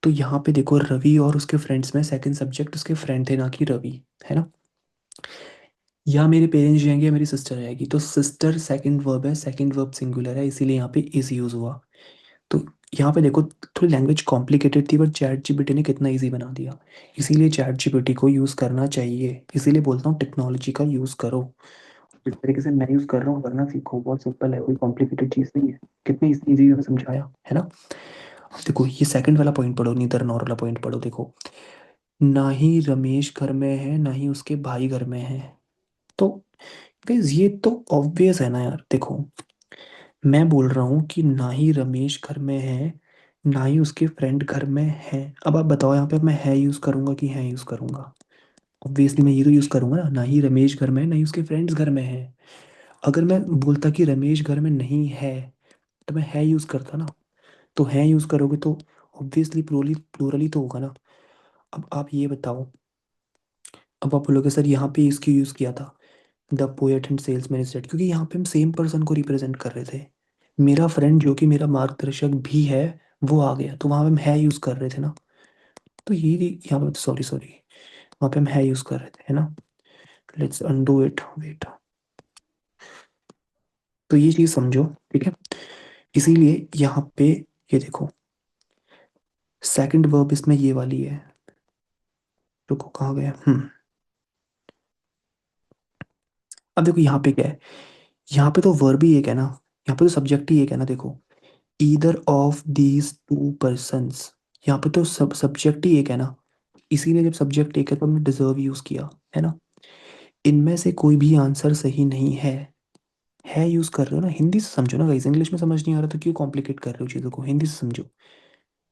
तो यहाँ पे देखो, रवि और उसके फ्रेंड्स में सेकंड सब्जेक्ट उसके फ्रेंड थे ना कि रवि, है ना। या मेरे पेरेंट्स जाएंगे या मेरी सिस्टर जाएगी, तो सिस्टर सेकंड वर्ब है, सेकंड वर्ब सिंगुलर है, इसीलिए यहाँ पे इज यूज हुआ। तो यहाँ पे देखो, थोड़ी लैंग्वेज कॉम्प्लिकेटेड थी बट चैट जीपीटी ने कितना इजी बना दिया। इसीलिए चैट जीपीटी को यूज़ करना चाहिए, इसीलिए बोलता हूँ टेक्नोलॉजी का यूज़ करो। जिस तरीके से मैं यूज़ कर रहा हूँ करना सीखो, बहुत सिंपल है, कोई कॉम्प्लिकेटेड चीज़ नहीं है। कितनी इजी में समझाया, है ना। अब देखो ये सेकंड वाला पॉइंट पढ़ो, नीदर नॉर वाला पॉइंट पढ़ो। देखो, ना ही रमेश घर में है ना ही उसके भाई घर में है। तो guys, ये तो ऑब्वियस है ना यार। देखो, मैं बोल रहा हूँ कि ना ही रमेश घर में है ना ही उसके फ्रेंड घर में है। अब आप बताओ यहाँ पे मैं है यूज़ करूंगा कि है यूज़ करूंगा? ऑब्वियसली मैं ये तो यूज़ करूंगा ना, ना ही रमेश घर में है ना ही उसके फ्रेंड्स घर में है। अगर मैं बोलता कि रमेश घर में नहीं है, तो मैं है यूज़ करता ना। तो है यूज़ करोगे तो ऑब्वियसली प्लूरली प्लूरली तो होगा ना। अब आप ये बताओ, अब आप बोलोगे सर यहाँ पे इसकी यूज़ किया था, the poet and salesman is dead, क्योंकि यहाँ पे हम सेम पर्सन को रिप्रेजेंट कर रहे थे। मेरा फ्रेंड जो कि मेरा मार्गदर्शक भी है वो आ गया, तो वहां पे हम है यूज कर रहे थे ना। तो ये यहाँ पे, सॉरी सॉरी, वहां पे हम है यूज कर रहे थे, है ना। Let's undo it, wait. तो ये चीज समझो, ठीक है। इसीलिए यहाँ पे ये देखो, सेकंड वर्ब इसमें ये वाली है। रुको, कहाँ गया, अब देखो यहाँ पे क्या है, यहाँ पे तो वर्ब ही एक है ना, यहाँ पे तो सब्जेक्ट ही एक है ना, देखो। Either of these two persons, यहाँ पे तो सब सब्जेक्ट ही एक है ना। इसीलिए जब सब्जेक्ट एक है तो हमने डिजर्व यूज किया, है ना। इनमें से कोई भी आंसर सही नहीं है यूज कर रहे हो ना, हिंदी से समझो ना गाइस, इंग्लिश में समझ नहीं आ रहा तो क्यों कॉम्प्लिकेट कर रहे हो चीज़ों को, हिंदी से समझो।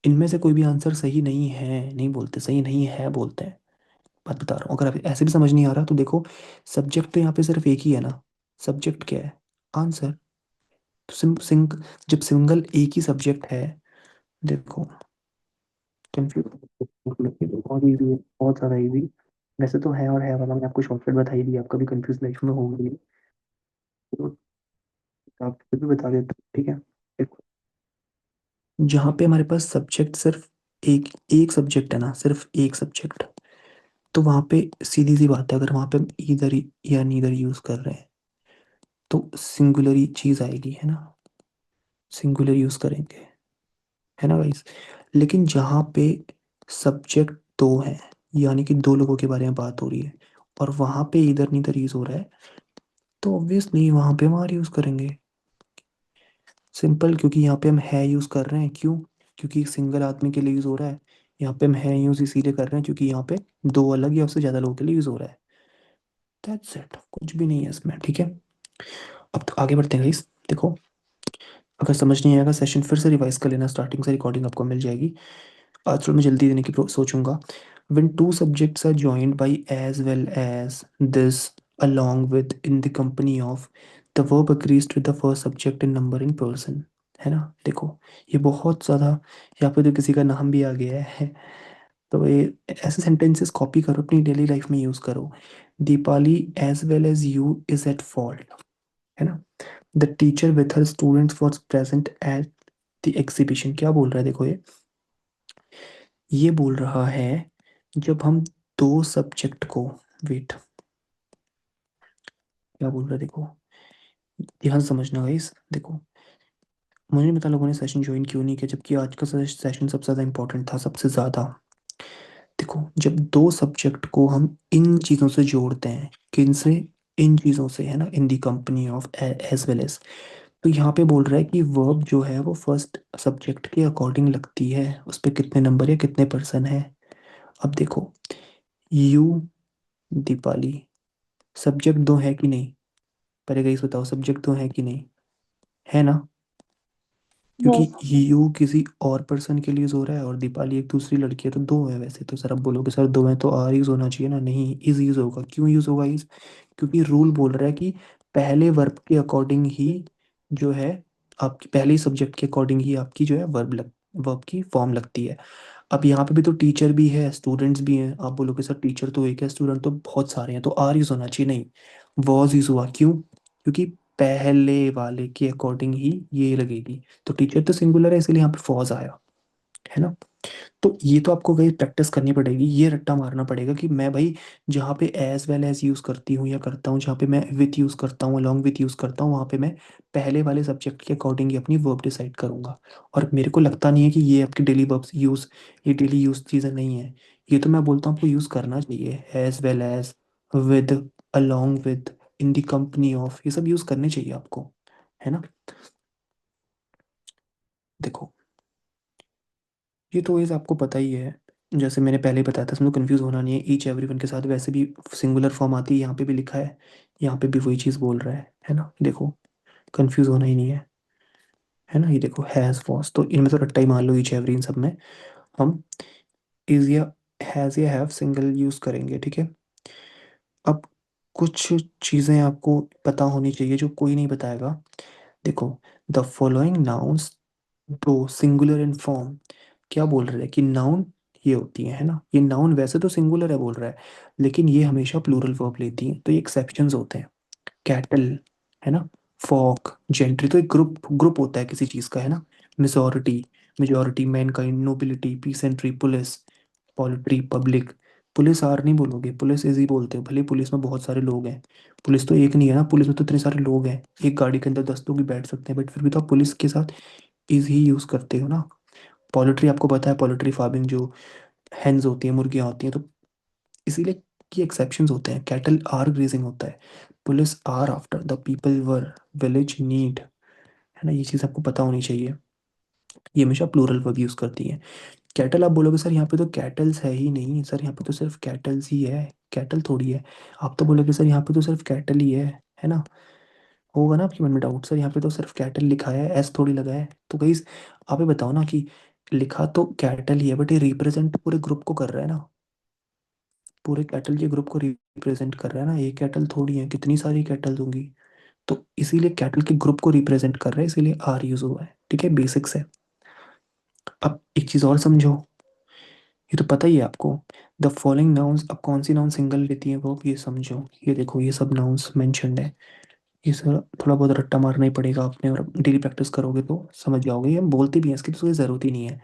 इनमें से कोई भी आंसर सही नहीं है नहीं बोलते, सही नहीं है बोलते हैं। बात बता रहा हूँ, अगर आप ऐसे भी समझ नहीं आ रहा तो देखो, सब्जेक्ट तो यहाँ पे सिर्फ एक ही है ना। सब्जेक्ट क्या है, आंसर। तो जब सिंगल एक ही सब्जेक्ट है, देखो, कंफ्यूज, बहुत इजी है, बहुत ज़्यादा इजी। वैसे तो है और है वाला मैंने आपको शॉर्टकट बता ही दिया, आप कभी कंफ्यूज लाइफ में हो गई तो आप फिर भी बता देता हूँ, ठीक है। देखो, जहाँ पे हमारे पास सब्जेक्ट सिर्फ एक एक सब्जेक्ट है ना, सिर्फ एक सब्जेक्ट, तो वहाँ पे सीधी सी बात है, अगर वहाँ पे हम इधर या नीदर यूज कर रहे हैं तो सिंगुलर ही चीज आएगी, है ना। सिंगुलर यूज करेंगे, है ना गाइस। लेकिन जहाँ पे सब्जेक्ट दो है, यानी कि दो लोगों के बारे में बात हो रही है, और वहाँ पे इधर नीदर यूज हो रहा है, तो ऑब्वियसली वहाँ पे हम आर यूज करेंगे। सिंपल, क्योंकि यहाँ पे हम है यूज कर रहे हैं, क्यों, क्योंकि एक सिंगल आदमी के लिए यूज हो रहा है। यहाँ पे हम है यूज इसीलिए कर रहे हैं क्योंकि यहाँ पे दो अलग या उससे ज्यादा लोगों के लिए यूज हो रहा है। दैट्स इट, कुछ भी नहीं है इसमें, ठीक है। अब तो आगे बढ़ते हैं गाइस। देखो, अगर समझ नहीं आएगा सेशन फिर से रिवाइज कर लेना, स्टार्टिंग से रिकॉर्डिंग आपको मिल जाएगी। आज थोड़ा मैं जल्दी देने की सोचूंगा। When two subjects are joined by as well as this along with in the company of the verb agrees with the first subject in number in person, है ना। देखो, ये बहुत ज़्यादा, यहाँ पे तो किसी का नाम भी आ गया है। तो ये ऐसे सेंटेंसेस कॉपी करो, अपनी डेली लाइफ में यूज़ करो। Dipali as well as you is at fault, है ना। The teacher with her students was present at the exhibition, क्या बोल रहा है देखो, ये बोल रहा है जब हम दो सब्जेक्ट को, वेट, क्या बोल रहा है देखो, ध्यान से समझना गाइस। देखो, मुझे नहीं पता लोगों ने सेशन ज्वाइन क्यों नहीं किया, जबकि आज का सेशन सबसे ज़्यादा इंपॉर्टेंट था, सबसे ज़्यादा। देखो, जब दो सब्जेक्ट को हम इन चीज़ों से जोड़ते हैं, किन से, इन चीज़ों से, है ना, in the company of as well as, तो यहाँ पे बोल रहा है कि वर्ब जो है वो फर्स्ट सब्जेक्ट के अकॉर्डिंग लगती है, उस पर कितने नंबर या कितने पर्सन है। अब देखो, यू, दीपाली, सब्जेक्ट दो है कि नहीं, पहले गाइस बताओ, सब्जेक्ट दो है कि नहीं, है ना। क्योंकि यस। यू किसी और पर्सन के लिए यूज हो रहा है और दीपाली एक दूसरी लड़की है, तो दो है। वैसे तो सर आप बोलोगे सर दो है तो आर यूज होना चाहिए ना, नहीं, इज यूज होगा। क्यों यूज होगा इज, क्योंकि रूल बोल रहा है कि पहले वर्ब के अकॉर्डिंग ही जो है, आपकी पहले सब्जेक्ट के अकॉर्डिंग ही आपकी जो है वर्ब की फॉर्म लगती है। अब यहाँ पे भी तो टीचर भी है, स्टूडेंट्स भी हैं, आप बोलोगे सर टीचर तो एक है, स्टूडेंट तो बहुत सारे हैं, तो आर यूज होना चाहिए, नहीं, वॉज यूज हुआ। क्यों, क्योंकि पहले वाले के अकॉर्डिंग ही ये लगेगी। तो टीचर तो सिंगुलर है, इसलिए यहाँ पे फॉज आया, है ना। तो ये तो आपको भाई प्रैक्टिस करनी पड़ेगी, ये रट्टा मारना पड़ेगा कि मैं भाई जहाँ पे एज वेल एज यूज़ करती हूँ या करता हूँ, जहाँ पे मैं विथ यूज़ करता हूँ, अलॉन्ग विथ यूज़ करता हूँ, वहाँ पे मैं पहले वाले सब्जेक्ट के अकॉर्डिंग ही अपनी वर्ब डिसाइड करूंगा। और मेरे को लगता नहीं है कि ये आपकी डेली वर्ब्स यूज़, ये डेली यूज़ चीज़ें नहीं है। ये तो मैं बोलता हूँ आपको यूज़ करना चाहिए, as well as, with, along with, in the company of, ये सब यूज़ करने चाहिए आपको, है ना। देखो, ये तो इस आपको पता ही है, जैसे मैंने पहले ही बताया था, इसमें कंफ्यूज होना नहीं है, ईच एवरीवन के साथ वैसे भी सिंगुलर फॉर्म आती है, यहाँ पे भी लिखा है, यहाँ पे भी वही चीज़ बोल रहा है ना। देखो, कंफ्यूज होना ही नहीं है ना। ये देखो, हैज़ वॉज, तो इनमें तो रट्टा ही मान लो, ईच एवरी, इन सब में हम इज या हैज़ या हैव सिंगल यूज़ करेंगे, ठीक है। अब कुछ चीज़ें आपको पता होनी चाहिए जो कोई नहीं बताएगा। देखो, द फॉलोइंग नाउन्स, दो सिंगुलर इन फॉर्म, क्या बोल रहे हैं कि नाउन ये होती है ना, ये नाउन वैसे तो सिंगुलर है बोल रहा है, लेकिन ये हमेशा प्लूरल वर्ब लेती हैं, तो ये एक्सेप्शंस होते हैं। कैटल, है ना, फॉक, जेंट्री, तो एक ग्रुप ग्रुप होता है किसी चीज़ का, है ना। Majority, majority, mankind, nobility, peasantry, police, poultry, public. Police are नहीं बोलोगे, पुलिस इज ही बोलते हो, भले पुलिस में बहुत सारे लोग हैं। पुलिस तो एक नहीं है ना, पुलिस में तो इतने सारे लोग हैं, एक गाड़ी के अंदर 10 लोग भी बैठ सकते हैं, बट फिर भी तो आप पुलिस के साथ इज ही यूज करते हो ना। पोल्ट्री आपको पता है, पोल्ट्री फार्मिंग जो हेन्स होती हैं, मुर्गियाँ होती हैं, तो इसीलिए कि एक्सेप्शंस होते हैं, कैटल आर ग्रेजिंग होता है, police are after the people were, village need, है ना, ये चीज़ आपको पता होनी चाहिए। ये हमेशा प्लूरल वर्ब यूज करती है। कैटल आप बोलोगे सर यहाँ पे तो कैटल्स है ही नहीं, सर यहाँ पे तो सिर्फ कैटल्स ही है, कैटल थोड़ी है। आप तो बोलोगे सर यहाँ पे तो सिर्फ कैटल ही है ना। होगा ना आपके मन में डाउट, सर यहाँ पे तो सिर्फ कैटल लिखा है, एस थोड़ी लगा है, तो कहीं आप ही बताओ ना कि लिखा तो कैटल ही है, बट ये रिप्रेजेंट पूरे ग्रुप को कर रहा है ना, पूरे कैटल के ग्रुप को रिप्रेजेंट कर रहा है ना, एक कैटल थोड़ी है, कितनी सारी कैटल होंगी। तो इसीलिए कैटल के ग्रुप को रिप्रेजेंट कर रहा है, इसीलिए आर यूज हुआ है, ठीक है, बेसिक्स है। अब एक चीज और समझो, ये तो पता ही है आपको, द फॉलोइंग नाउन्स, अब कौन सी नाउन सिंगल लेती है वो, ये समझो, ये देखो ये सब नाउन्स मेंशन्ड है। ये सर थोड़ा बहुत रट्टा मारना ही पड़ेगा आपने, और डेली प्रैक्टिस करोगे तो समझ जाओगे, ये हम बोलते भी हैं, इसकी तो कोई ज़रूरत ही नहीं है।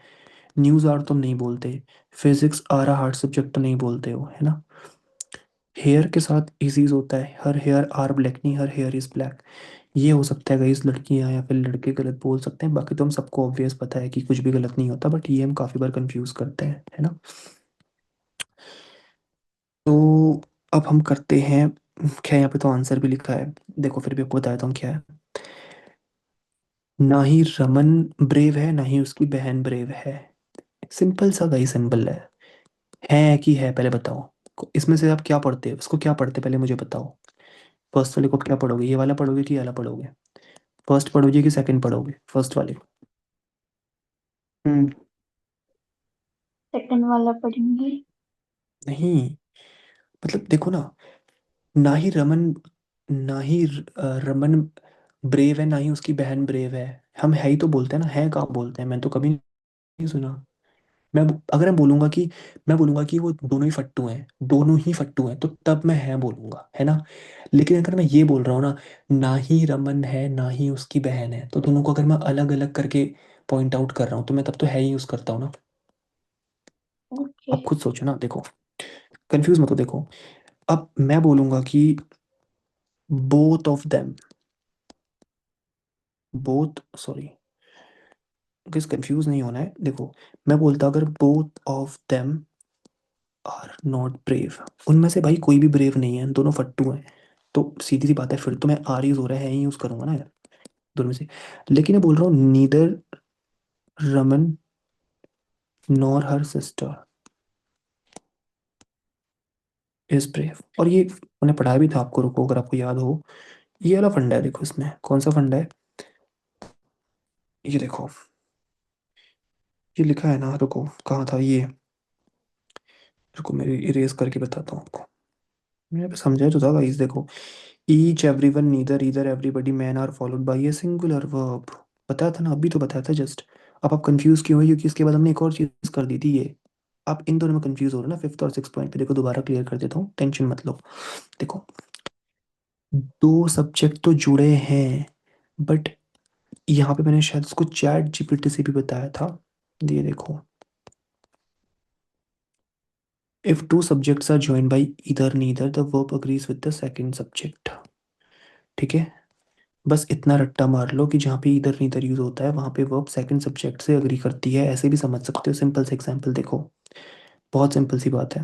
न्यूज़ आर तुम नहीं बोलते, physics are a hard subject तो नहीं बोलते हो, है ना। हेयर के साथ इजीज होता है, हर हेयर आर ब्लैक नहीं, हर हेयर इज ब्लैक। ये हो सकता है गाइस, लड़कियां या फिर लड़के गलत बोल सकते हैं, बाकी तो हम सबको ऑब्वियस पता है कि कुछ भी गलत नहीं होता, बट ये हम काफ़ी बार कंफ्यूज करते हैं, है ना। तो अब हम करते हैं, क्या यहाँ पे तो आंसर भी लिखा है, देखो फिर भी आपको बताता हूँ क्या है। ना ही रमन ब्रेव है, ना ही उसकी बहन ब्रेव है। सिंपल सा गई, सिंपल है कि है, पहले बताओ। इसमें से आप क्या पढ़ते हो, इसको क्या पढ़ते पहले मुझे बताओ। फर्स्ट वाले को क्या पढ़ोगे, ये वाला पढ़ोगे कि ये वाला पढ़ोगे। फर्स्ट पढ़ोगे कि सेकंड पढ़ोगे, फर्स्ट वाले को। हम्म। सेकंड वाला पढ़ेंगे। नहीं, मतलब देखो ना, ना ही रमन, ना ही रमन ब्रेव है, ना ही उसकी बहन ब्रेव है। हम है ही तो बोलते हैं ना, है कहाँ बोलते हैं, मैं तो कभी नहीं सुना। मैं अगर मैं बोलूंगा कि वो दोनों ही फट्टू हैं, दोनों ही फट्टू हैं, तो तब मैं है बोलूंगा, है ना। लेकिन अगर मैं ये बोल रहा हूँ ना, ना ही रमन है ना ही उसकी बहन है, तो दोनों को अगर मैं अलग अलग करके पॉइंट आउट कर रहा हूँ, तो मैं तब तो है ही यूज करता हूँ ना। ओके। अब खुद सोचो ना, देखो, कंफ्यूज मत हो, देखो। अब मैं बोलूंगा कि both of them, both, sorry, किस कंफ्यूज नहीं होना है, देखो। मैं बोलता अगर both of them are not brave, उनमें से भाई कोई भी ब्रेव नहीं है, दोनों फट्टू हैं, तो सीधी सी बात है, फिर तो मैं आर यूज हो रहा है ही यूज करूंगा ना यार, दोनों में से। लेकिन मैं बोल रहा हूँ neither Raman nor her sister is brave, और ये मैंने पढ़ाया भी था आपको, रुको अगर आपको याद हो। ये वाला फंडा है, देखो इसमें कौन सा फंडा है, ये देखो, ये लिखा है ना, रुको कहाँ था ये, रुको मेरे इरेज करके बताता हूँ आपको। मैंने समझा तो था गाइस, देखो, each everyone neither either everybody man are followed by a singular verb. बताया था ना, अभी तो बताया था जस्ट। अब आप कंफ्यूज क्यों हुए, क्योंकि इसके बाद हमने एक और चीज कर दी थी ये। आप इन दोनों में कंफ्यूज हो रहे हो ना, फिफ्थ और सिक्स पॉइंट पे, देखो दोबारा क्लियर कर देता हूँ, टेंशन मत लो। देखो, दो सब्जेक्ट तो जुड़े हैं, बट यहाँ पे मैंने शायद उसको चैट जीपीटी से भी बताया था, ये देखो, if two subjects are joined by either neither the verb agrees with the second subject, ठीक है। बस इतना रट्टा मार लो कि जहाँ पे इधर नीदर यूज होता है वहाँ पे वर्ब सेकंड सब्जेक्ट से अग्री करती है, ऐसे भी समझ सकते हो, सिंपल से एग्जांपल देखो, बहुत सिंपल सी बात है।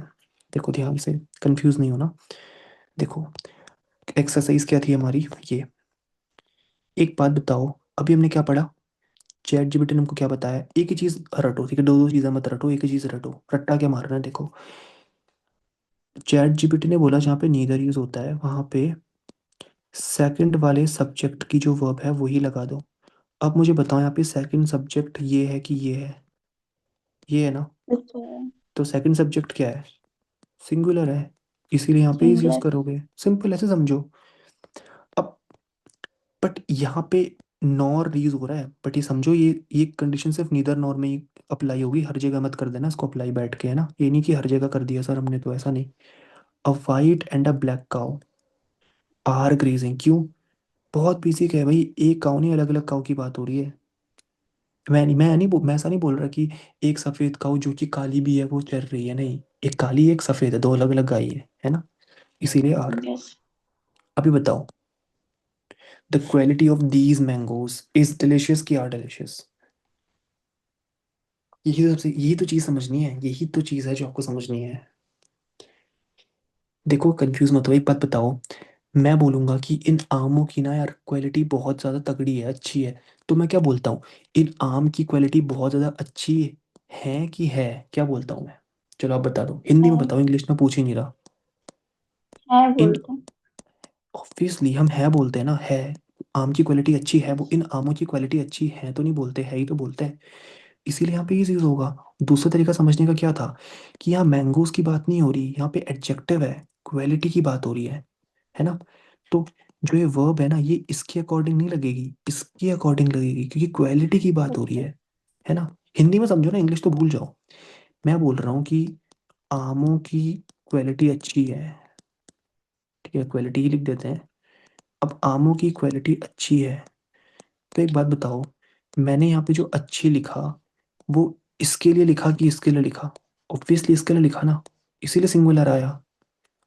देखो ध्यान से, कंफ्यूज नहीं होना। देखो, एक्सरसाइज क्या थी हमारी, ये, एक बात बताओ, अभी हमने क्या पढ़ा, चैट जीपीटी ने हमको क्या बताया, एक ही चीज रटो, ठीक है, दो दो चीजें मत रटो, एक ही चीज रटो, रट्टा क्या मारना है, देखो। चैट जीपीटी ने बोला जहाँ पे नीदर यूज होता है वहाँ पे सेकंड वाले सब्जेक्ट की जो वर्ब है वही लगा दो। अब मुझे बताओ यहाँ पे सेकंड सब्जेक्ट ये है कि ये है, ये है ना, ओके। तो सेकंड सब्जेक्ट क्या है, सिंगुलर है, इसीलिए यहाँ पे इज यूज सिंगलर। करोगे, सिंपल, ऐसे समझो। अब बट यहाँ पे नॉर यूज हो रहा है, बट ये समझो, ये कंडीशन सिर्फ नीदर नॉर में ही अप्लाई होगी, हर जगह मत कर देना इसको अप्लाई बैठ के, है ना, ये नहीं कि हर जगह कर दिया सर हमने, तो ऐसा नहीं। A white and a black cow are grazing, क्यों, बहुत बेसिक है भाई, एक काउ नहीं, अलग अलग काउ की बात हो रही है। मैं ऐसा नहीं बोल रहा कि एक सफेद काऊ जो कि काली भी है वो चल रही है, नहीं। एक काली एक सफेद है, दो अलग अलग गाय है ना। इसीलिए आर। यस। अभी बताओ, the quality of these mangoes is delicious की आर डिलीशियस। यही तो चीज समझनी है, यही तो चीज है जो आपको समझनी है। देखो कंफ्यूज मत हो, एक बात बताओ। मैं बोलूंगा कि इन आमों की ना यार क्वालिटी बहुत ज़्यादा तगड़ी है, अच्छी है। तो मैं क्या बोलता हूँ, इन आम की क्वालिटी बहुत ज़्यादा अच्छी है कि है, क्या बोलता हूँ मैं? चलो आप बता दो, हिंदी में है। बताओ, इंग्लिश में पूछ ही नहीं रहा। है इन बोलते हैं। ऑब्वियसली हम है बोलते हैं ना, है। आम की क्वालिटी अच्छी है, वो इन आमों की क्वालिटी अच्छी है तो नहीं बोलते, है ही तो बोलते हैं। इसीलिए यहाँ पे ये चीज़ होगा। दूसरा तरीका समझने का क्या था, कि यहाँ मैंगोज की बात नहीं हो रही, यहाँ पे एडजेक्टिव है, क्वालिटी की बात हो रही है ना। तो जो ये वर्ब है ना, ये इसके अकॉर्डिंग नहीं लगेगी, इसके अकॉर्डिंग लगेगी, क्योंकि क्वालिटी की बात हो रही ओके। है ना। हिंदी में समझो ना, इंग्लिश तो भूल जाओ। मैं बोल रहा हूँ कि आमों की क्वालिटी अच्छी है, ठीक है, क्वालिटी ही लिख देते हैं। अब आमों की क्वालिटी अच्छी है, तो एक बात बताओ, मैंने यहाँ पे जो अच्छी लिखा, वो इसके लिए लिखा कि इसके लिए लिखा? ऑब्वियसली इसके लिए लिखा ना, इसीलिए सिंगुलर आया।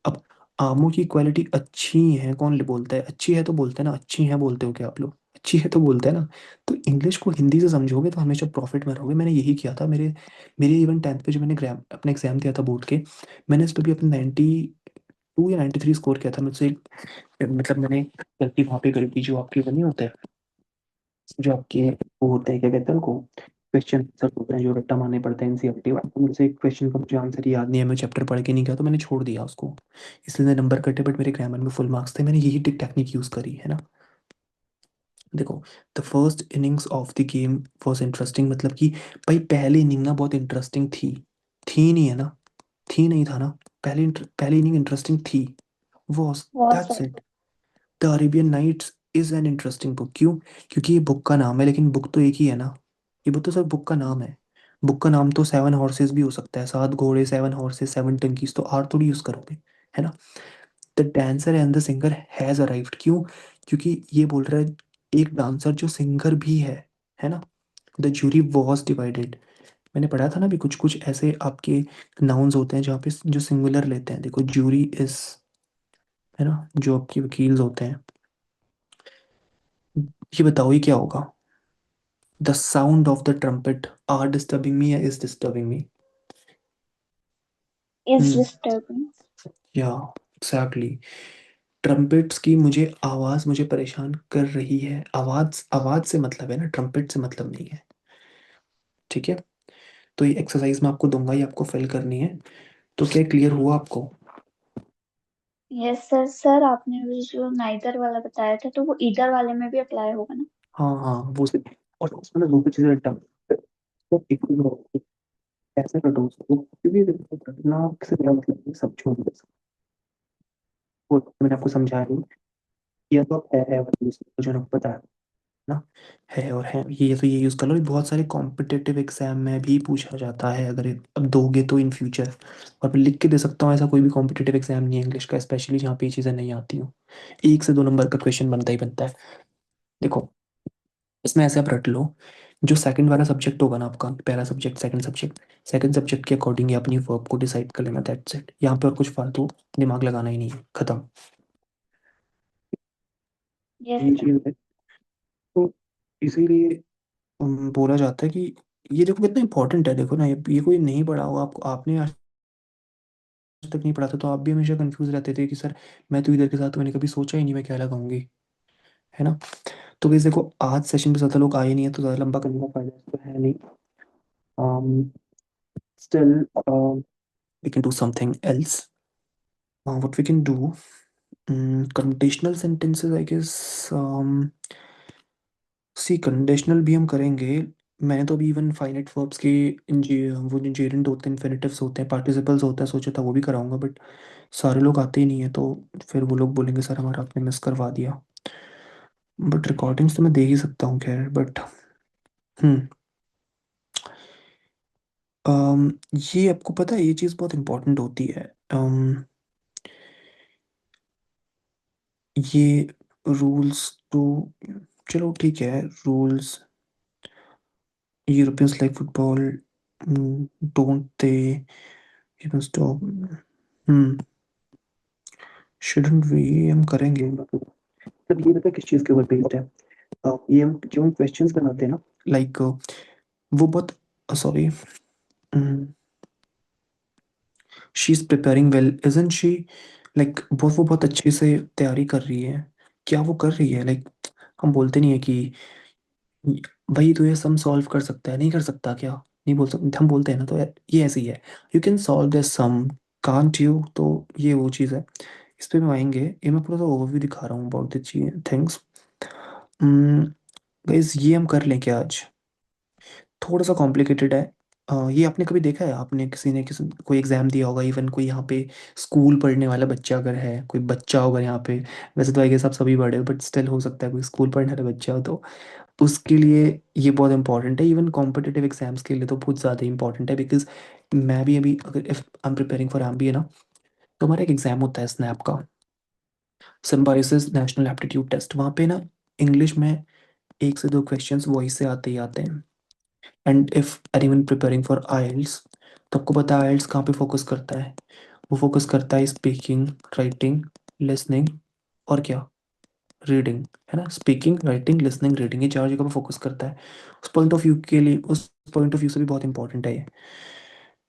अब आमों की क्वालिटी अच्छी है कौन बोलता है? अच्छी है तो बोलते हैं ना, अच्छी है बोलते हो क्या आप लोग? अच्छी है तो बोलते हैं ना। तो इंग्लिश को हिंदी से समझोगे तो हमेशा प्रॉफिट में रहोगे। मैंने यही किया था, मेरे इवन 10th पे जो मैंने ग्राम अपने एग्जाम दिया था बोर्ड के, मैंने इस पे भी अपने 92 या 93 स्कोर किया था मुझसे। मतलब मैंने गलती वहाँ पे करी थी, जो आपके वो नहीं होते, जो आपके वो होते हैं, क्या कहते हैं उनको, क्वेश्चन आंसर होते हैं जो रट्टा मारने पड़ते हैं एनसीईआरटी वाले। तो मुझसे एक क्वेश्चन का मुझे आंसर याद नहीं है, मैं चैप्टर पढ़ के नहीं गया तो मैंने छोड़ दिया उसको, इसलिए मेरे नंबर कटे, बट मेरे ग्रामर में फुल मार्क्स थे। मैंने यही टेक्निक यूज़ करी है ना। देखो, the first innings of the game was interesting, मतलब कि भाई पहली इनिंग ना बहुत इंटरेस्टिंग थी नहीं है ना, थी नहीं था ना, पहली इनिंग इंटरेस्टिंग थी, वॉज, बहुत दैट्स सारे। It. The Arabian Nights is an interesting book, क्यों? क्योंकि ये बुक का नाम है, लेकिन बुक तो एक ही है ना, ये बुक तो सिर्फ बुक का नाम है। बुक का नाम तो सेवन हॉर्सेस भी हो सकता है, सात घोड़े, सेवन हॉर्सेस, सेवन टंकीज, तो आर थोड़ी यूज करोगे, है ना। The dancer and the singer has arrived, क्यों? क्योंकि ये बोल रहा है एक डांसर जो सिंगर भी है ना। द जूरी वॉज डिवाइडेड, मैंने पढ़ा था ना भी, कुछ कुछ ऐसे आपके नाउन्स होते हैं जहाँ पे जो सिंगुलर लेते हैं, देखो जूरी इज, है ना, जो आपके वकील होते हैं। ये बताओ ये क्या होगा? The sound of the trumpet are disturbing me या is disturbing me? Is hmm, disturbing. या एग्जैक्टली। ट्रम्पेट्स की मुझे आवाज मुझे परेशान कर रही है, आवाज आवाज से मतलब है ना, ट्रम्पेट से मतलब नहीं है, ठीक है। तो ये एक्सरसाइज मैं आपको दूंगा, ये आपको फिल करनी है। तो क्या क्लियर हुआ आपको? Yes sir. सर आपने भी जो नाइदर वाला बताया था तो वो ईदर वाले में भी अप्लाई होगा ना? हाँ हाँ, वो से। और उसमें ना दो चीजें तो एक तो ऐसे कटो उसको, क्योंकि देखो, कटना से बड़ा मतलब नहीं, सब छोड़ दो। वो मैंने आपको समझाया नहीं, या तो आप है वाली उसको जो ना पता है ना, है और है, ये तो ये यूज कर लो, ये बहुत सारे कॉम्पिटिटिव एग्जाम में भी पूछा जाता है, अगर ये अब दोगे तो इन फ्यूचर। और मैं लिख के दे सकता हूँ, ऐसा कोई भी कॉम्पिटिटिव एग्जाम नहीं है इंग्लिश का, स्पेशली जहाँ पे ये चीज़ें नहीं आती हूँ। 1 से 2 नंबर का क्वेश्चन बनता ही बनता है। देखो, इसमें ऐसे आप रट लो, जो सेकंड वाला सब्जेक्ट होगा ना आपका, पहला सब्जेक्ट सेकंड सब्जेक्ट के अकॉर्डिंग ही अपनी वर्ब को डिसाइड कर लेना, दैट्स इट। यहाँ पे और कुछ फालतू दिमाग लगाना ही नहीं है, खत्म। यस ये सर। चीज़ है। तो इसीलिए बोला जाता है कि ये देखो कितना इंपॉर्टेंट है, देखो ना, ये कोई नहीं पढ़ा होगा आपको, आपने आज तक नहीं पढ़ा था, तो आप भी हमेशा कंफ्यूज रहते थे कि सर मैं तो इधर के साथ, मैंने कभी सोचा ही नहीं मैं क्या लगाऊंगी, है ना। तो वैसे देखो, आज सेशन पे ज़्यादा लोग आए नहीं है, तो ज़्यादा लंबा करने का फायदा तो है नहीं। Still we can do something else. What we can do, conditional sentences, I guess. See conditional भी हम करेंगे। मैंने तो अभी इवन फाइनाइट वर्ब्स के वो जो जेरेंट होते हैं, इन्फिनिटिव्स होते हैं, पार्टिसिपल्स होता है, सोचा था वो भी कराऊंगा, बट सारे लोग आते ही नहीं है, तो फिर वो लोग बोलेंगे सर हमारा आपने मिस करवा दिया। बट रिकॉर्डिंग्स तो मैं दे ही सकता हूँ, खैर, बट हम्म ये आपको पता है, ये चीज़ बहुत इंपॉर्टेंट होती है। ये रूल्स तो, चलो ठीक है, rules Europeans like football, don't they even stop, shouldn't we, हम करेंगे मतलब ये बता किस चीज़ के ऊपर बेस्ड है। ये हम जो हम क्वेश्चंस बनाते हैं ना, लाइक वो बहुत, sorry, she is preparing well isn't she, like वो बहुत अच्छे से तैयारी कर रही है। क्या वो कर रही है, लाइक हम बोलते नहीं है कि भाई तू ये सम सॉल्व कर सकता है, नहीं कर सकता क्या, नहीं बोल सकते हम, बोलते हैं ना, तो यार ये ऐसे ही है। You can solve this sum, can't you, तो ये वो चीज़ है। इस पे हम आएंगे, ये मैं पूरा सा ओवरव्यू दिखा रहा हूँ अबाउट द थिंग्स। गाइस ये हम कर लें क्या आज, थोड़ा सा कॉम्प्लिकेटेड है। ये आपने कभी देखा है, आपने किसी ने किसी कोई एग्जाम दिया होगा, इवन कोई यहाँ पे स्कूल पढ़ने वाला बच्चा अगर है, कोई बच्चा होगा यहाँ पे, वैसे तो आई गेस आप सभी बड़े हो बट स्टिल हो सकता है कोई स्कूल पढ़ने वाला बच्चा हो, तो उसके लिए ये बहुत इंपॉर्टेंट है। इवन कॉम्पिटिटिव एग्जाम्स के लिए तो बहुत ज़्यादा इंपॉर्टेंट है, बिकॉज मैं भी अभी, अगर if I am preparing for MBA ना, तो हमारा एक एग्जाम होता है स्नैप का, सिम्बायोसिस नेशनल एप्टीट्यूड टेस्ट। वहाँ पे ना इंग्लिश में एक से दो क्वेश्चंस वॉइस से आते ही आते हैं। And if anyone preparing for IELTS, तो आपको पता है आइल्स कहाँ पे फोकस करता है, वो फोकस करता है स्पीकिंग, राइटिंग, लिसनिंग, और क्या, रीडिंग, है ना, स्पीकिंग, राइटिंग, लिसनिंग, रीडिंग, ये चार जगह पे फोकस करता है। उस पॉइंट ऑफ व्यू के लिए, उस पॉइंट ऑफ व्यू से भी बहुत इंपॉर्टेंट है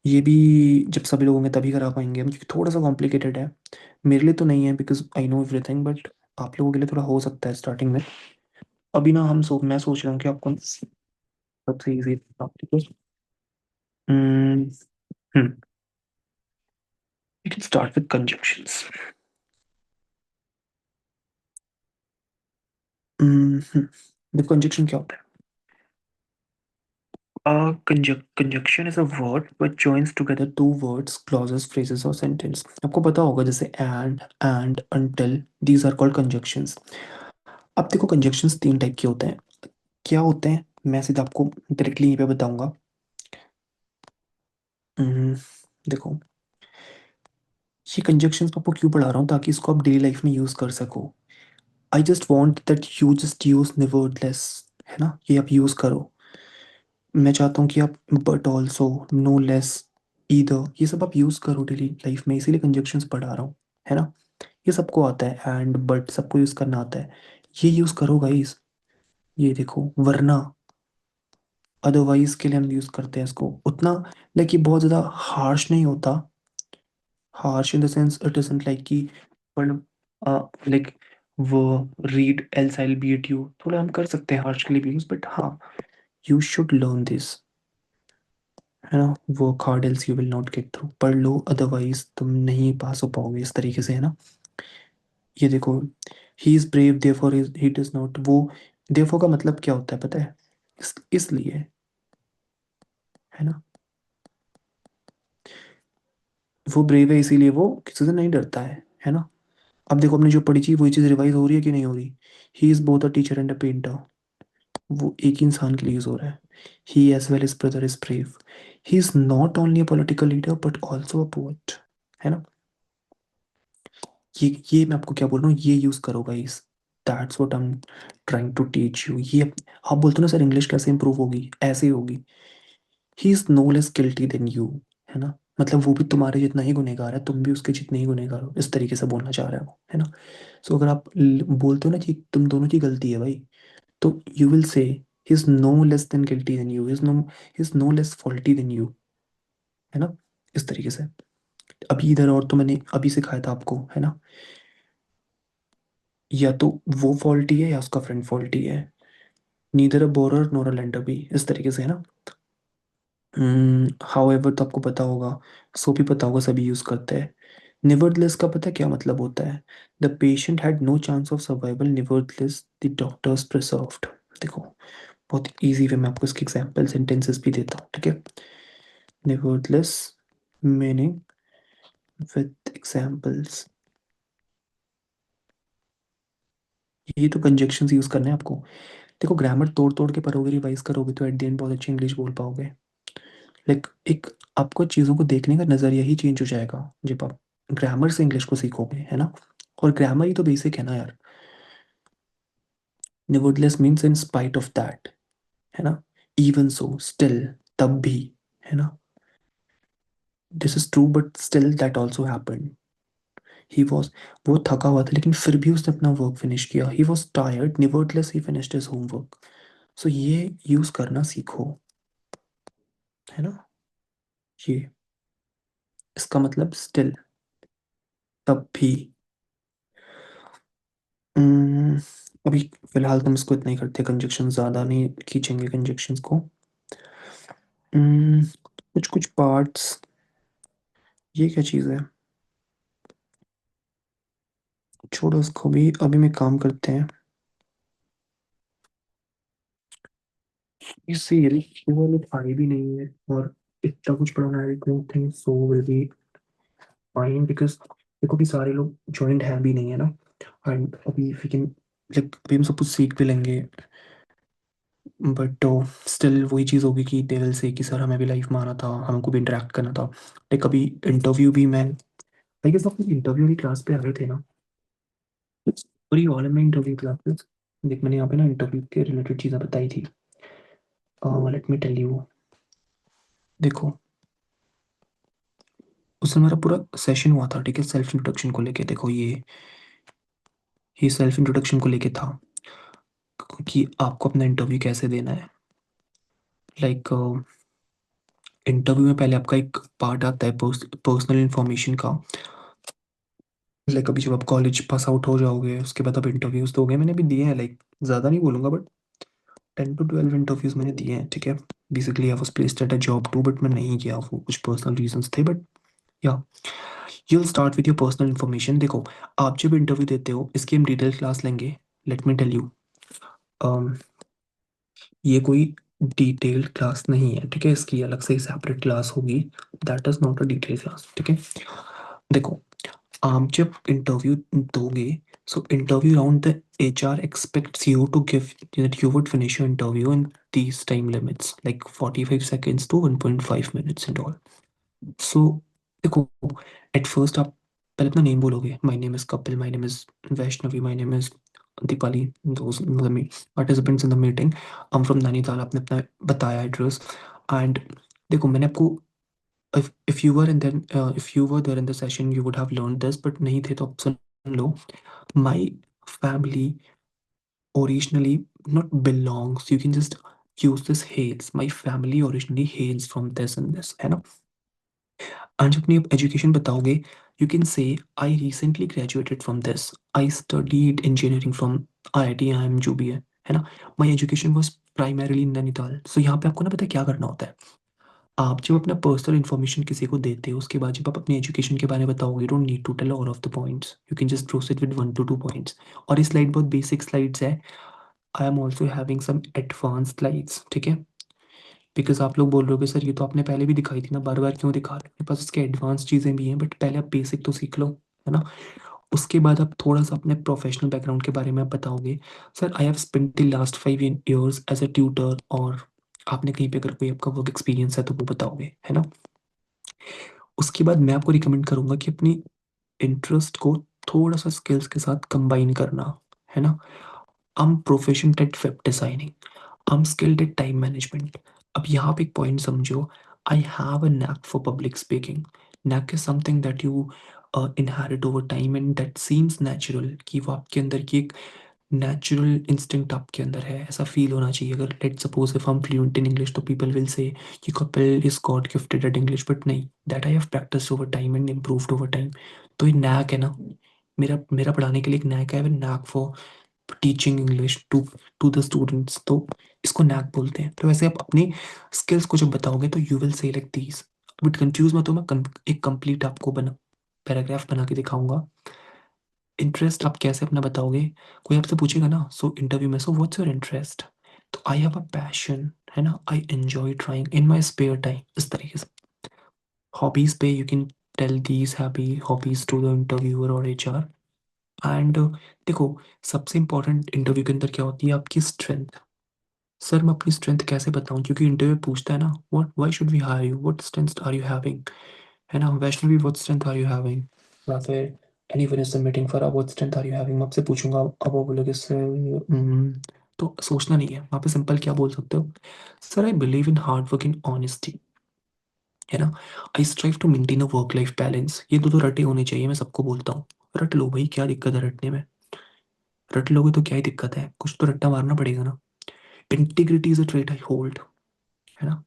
ये भी जब सभी लोग होंगे तभी करा पाएंगे हम, क्योंकि थोड़ा सा कॉम्प्लिकेटेड है। मेरे लिए तो नहीं है because I know everything, but आप लोगों के लिए थोड़ा हो सकता है स्टार्टिंग में। अभी ना मैं सोच रहा हूँ कि आपको सबसे इजी, ठीक है, हम्म, we can start with conjunctions। देखो कंजक्शन क्या होता है। Conjunction is a word which joins together two words, clauses, phrases or sentence। आपको पता होगा जैसे and, until, these are called conjunctions। अब देखो कंजक्शंस तीन टाइप के होते हैं। क्या होते हैं, मैं सीधा आपको डायरेक्टली यहीं पे बताऊंगा। हम्म, देखो, ये कंजक्शंस मैं आपको क्यों पढ़ा रहा हूँ, ताकि इसको आप डेली लाइफ में यूज कर सको। I just want that you just use nevertheless, है ना, ये आप यूज करो। मैं चाहता हूँ कि आप but also, no less, either, ये सब आप यूज करो डेली लाइफ में, इसीलिए कंजक्शंस पढ़ा रहा हूँ, है ना। ये सबको आता है, एंड बट सबको यूज करना आता है, ये यूज करो गाइस। ये देखो, वरना, अदरवाइज के लिए हम यूज करते हैं इसको उतना, लाइक ये बहुत ज्यादा हार्श नहीं होता। Harsh in the sense it isn't like कि, पर लाइक वो read else I beat you, थोड़ा हम कर सकते हैं हार्श के लिए भी यूज, बट हाँ, यू शुड लर्न दिस, है ना। Work hard else you will not get through, पढ़ लो अदरवाइज तुम नहीं पास हो पाओगे, इस तरीके से, है ना। ये देखो, he is brave therefore he does not, वो देयरफॉर का मतलब क्या होता है पता है, इसलिए, है ना, वो ब्रेव है इसीलिए वो किसी से नहीं डरता है ना। अब देखो, अपने जो पढ़ी चीज वही चीज रिवाइज हो रही है कि नहीं हो रही। He is both a teacher and a painter, वो एक ही इंसान के लिए यूज हो रहा है। He as well is brother is brave, he is not only a political leader but also a poet, है ना। ये मैं आपको क्या बोल रहा हूँ, ये यूज करो guys, that's what I am trying to teach you. ये आप बोलते हो ना सर इंग्लिश कैसे इंप्रूव होगी, ऐसे ही होगी। He is no less guilty than you, है ना, मतलब वो भी तुम्हारे जितना ही गुनहगार है, तुम भी उसके जितने ही गुनहगार हो, इस तरीके से बोलना चाह रहा है वो, है ना। सो अगर आप बोलते हो ना कि तुम दोनों की गलती है भाई, तो you will say he is no less than guilty than you, he is no less faulty than you, है ना, इस तरीके से। अभी इधर और तो मैंने अभी सिखाया था आपको, है ना, या तो वो फॉल्टी है या उसका फ्रेंड फॉल्टी है, neither a borrower nor a lender be, इस तरीके से, है ना। हाउएवर तो आपको पता होगा, सो भी पता होगा, सभी यूज करते हैं। निवर्डलेस का पता है क्या मतलब होता है, the patient had no chance of survival, nevertheless the doctors persevered. देखो, बहुत इजी वे में आपको इसके एग्जांपल सेंटेंसेस भी देता हूँ, ठीक है। निवर्डलेस मीनिंग विद एग्जांपल्स, ये तो कंजक्शंस यूज करने हैं आपको। देखो, ग्रामर तोड़ तोड़ के पढ़ोगे, रिवाइज करोगे, तो एट द एंड बहुत अच्छी इंग्लिश बोल पाओगे। लाइक एक आपको चीज़ों को देखने का नज़रिया ही चेंज हो जाएगा जब आप ग्रामर से इंग्लिश को सीखोगे, है ना। और ग्रामर ही तो बेसिक है ना यार। Nevertheless means in spite of that, है ना। इवन सो स्टिल, तब भी, है ना, this is true but still that also happened. He was, वो थका हुआ था लेकिन फिर भी उसने अपना वर्क फिनिश किया। He was tired, nevertheless he finished his homework. So ये यूज करना सीखो, है ना, ये इसका मतलब स्टिल, तब भी। हम्म, अभी फिलहाल तुम इसको इतना ही करते, कंजक्शन ज़्यादा नहीं खींचेंगे कंजक्शंस को। कुछ कुछ पार्ट्स, ये क्या चीज़ है, छोड़ो इसको भी, अभी में काम करते हैं। इससे ये वो लोग आए भी नहीं है, और इतना कुछ पढ़ाना, I don't think so will be fine, because देखो कि सारे लोग ज्वाइंट है भी नहीं है ना। एंड अभी वी कैन, लाइक अभी हम सब कुछ सीख भी लेंगे, बट स्टिल वही चीज़ होगी कि दे विल से कि सर हमें भी लाइफ में आना था, हमको भी इंटरेक्ट करना था। लाइक अभी इंटरव्यू भी मैं, आई गेस आप इंटरव्यू की क्लास पे आ रहे थे ना, पूरी ऑल में इंटरव्यू क्लासेस। देख मैंने यहाँ पे ना इंटरव्यू के रिलेटेड चीज़ें बताई थी, लेट मी टेल यू। देखो उस समय हमारा पूरा सेशन हुआ था, ठीक है, सेल्फ इंट्रोडक्शन को लेके। देखो ये सेल्फ इंट्रोडक्शन को लेके था कि आपको अपना इंटरव्यू कैसे देना है। लाइक इंटरव्यू में पहले आपका एक पार्ट आता है पर्सनल इन्फॉर्मेशन का। लाइक अभी जब आप कॉलेज पास आउट हो जाओगे उसके बाद आप इंटरव्यूज दोगे, मैंने भी दिए हैं, लाइक ज़्यादा नहीं बोलूँगा बट 10 to 12 इंटरव्यूज मैंने दिए हैं, ठीक है। Basically I was placed at a job too, but मैं नहीं गया, वो कुछ पर्सनल रीजंस थे, बट या you'll start with your personal information. देखो आप जब इंटरव्यू देते हो, इसकी हम डिटेल क्लास लेंगे। लेट मी टेल यू, ये कोई डिटेल्ड क्लास नहीं है, ठीक है, इसकी अलग से सेपरेट क्लास होगी। That is not a detail class, ठीक है। देखो आप जब इंटरव्यू दोगे, so interview round the HR expects you to give that you would finish your interview in these time limits, like 45 seconds to 1.5 minutes and all. सो देखो at first आप पहले अपना नेम बोलोगे, my name is Kapil, my name is Vaishnavi, my name is Deepali, those participants in the meeting, I am from Nainital, आपने अपना बताया address. And देखो मैंने आपको, if you were in then if you were there in the session you would have learned this, but नहीं थे तो आप सुन लो। my family originally not belongs, you can just use this hails, my family originally hails from this and this, है ना। आज अपनी education बताओगे, you can say I recently graduated from this, I studied engineering from IIT IIM जो भी है ना। My education was primarily in Nainital. So यहाँ पे आपको ना पता है क्या करना होता है, आप जब अपना पर्सनल इन्फॉर्मेशन किसी को देते हो उसके बाद जब आप अपनी एजुकेशन के बारे में बताओगे, don't need to tell all of the points, you can just proceed with 1 to 2 points. और ये स्लाइड बहुत बेसिक स्लाइड्स है, I am also having some advance slides, ठीक है। बिकॉज आप लोग बोल रहे हो कि सर ये तो आपने पहले भी दिखाई थी ना, बार बार क्यों दिखा रहे हो, मेरे पास इसके एडवांस चीज़ें भी हैं, बट पहले आप बेसिक तो सीख लो, है ना। उसके बाद आप थोड़ा सा अपने प्रोफेशनल बैकग्राउंड के बारे में आप बताओगे, sir I have spent the last 5 years as a tutor, और आपने कहीं पे अगर कोई आपका वर्क एक्सपीरियंस है तो वो बताओगे, है ना। उसके बाद मैं आपको रिकमेंड करूंगा कि अपनी इंटरेस्ट को थोड़ा सा स्किल्स के साथ कंबाइन करना, है ना। I'm proficient at web designing. I'm skilled at time management. अब यहाँ पे एक पॉइंट समझो, I have a knack for public speaking. Knack is something that you inherit over time and that seems natural, कि वो आपके अंदर की एक नेचुरल इंस्टिंक्ट आपके अंदर है, ऐसा फील होना चाहिए। अगर let suppose if I am fluent in English तो पीपल विल से कि Kapil is god gifted at English, but नहीं, that I have practice over time and improved over time. तो ये नैक है ना, मेरा मेरा पढ़ाने के लिए एक नैक है, knack for teaching English to to the students, तो इसको नैक बोलते हैं। तो वैसे आप अपनी स्किल्स को जब बताओगे तो यू विल से लाइक दीज, बट कंफ्यूज मत हो, मैं एक कंप्लीट आपको बना पैराग्राफ बना के दिखाऊंगा। इंटरेस्ट आप कैसे अपना बताओगे, कोई आपसे पूछेगा ना, सो इंटरव्यू में, सो व्हाट्स योर इंटरेस्ट, तो आई हैव अ पैशन, है ना, I enjoy trying in my spare time, इस तरीके से। हॉबीज पे you can tell these happy hobbies to the interviewer और HR। एंड देखो सबसे इंपॉर्टेंट इंटरव्यू के अंदर क्या होती है, आपकी स्ट्रेंथ। सर मैं अपनी स्ट्रेंथ कैसे बताऊं, क्योंकि इंटरव्यू पूछता है ना, what why should we hire you, what strength are you having, है ना। Vaishnavi what strength are you having, या फिर anyone is submitting for what strength are you having, मैं आपसे पूछूंगा, अब वो बोलोगे सर तो सोचना नहीं है वहाँ पे, सिंपल क्या बोल सकते हो, sir I believe in hard work in honesty, है ना। I strive to maintain a work life balance, ये दो तो रटे होने चाहिए, मैं सबको बोलता हूँ। रट लो भाई, क्या दिक्कत है रटने में, रट लोगे तो क्या ही दिक्कत है, कुछ तो रट्टा मारना पड़ेगा ना। Integrity is a trait I hold, है ना।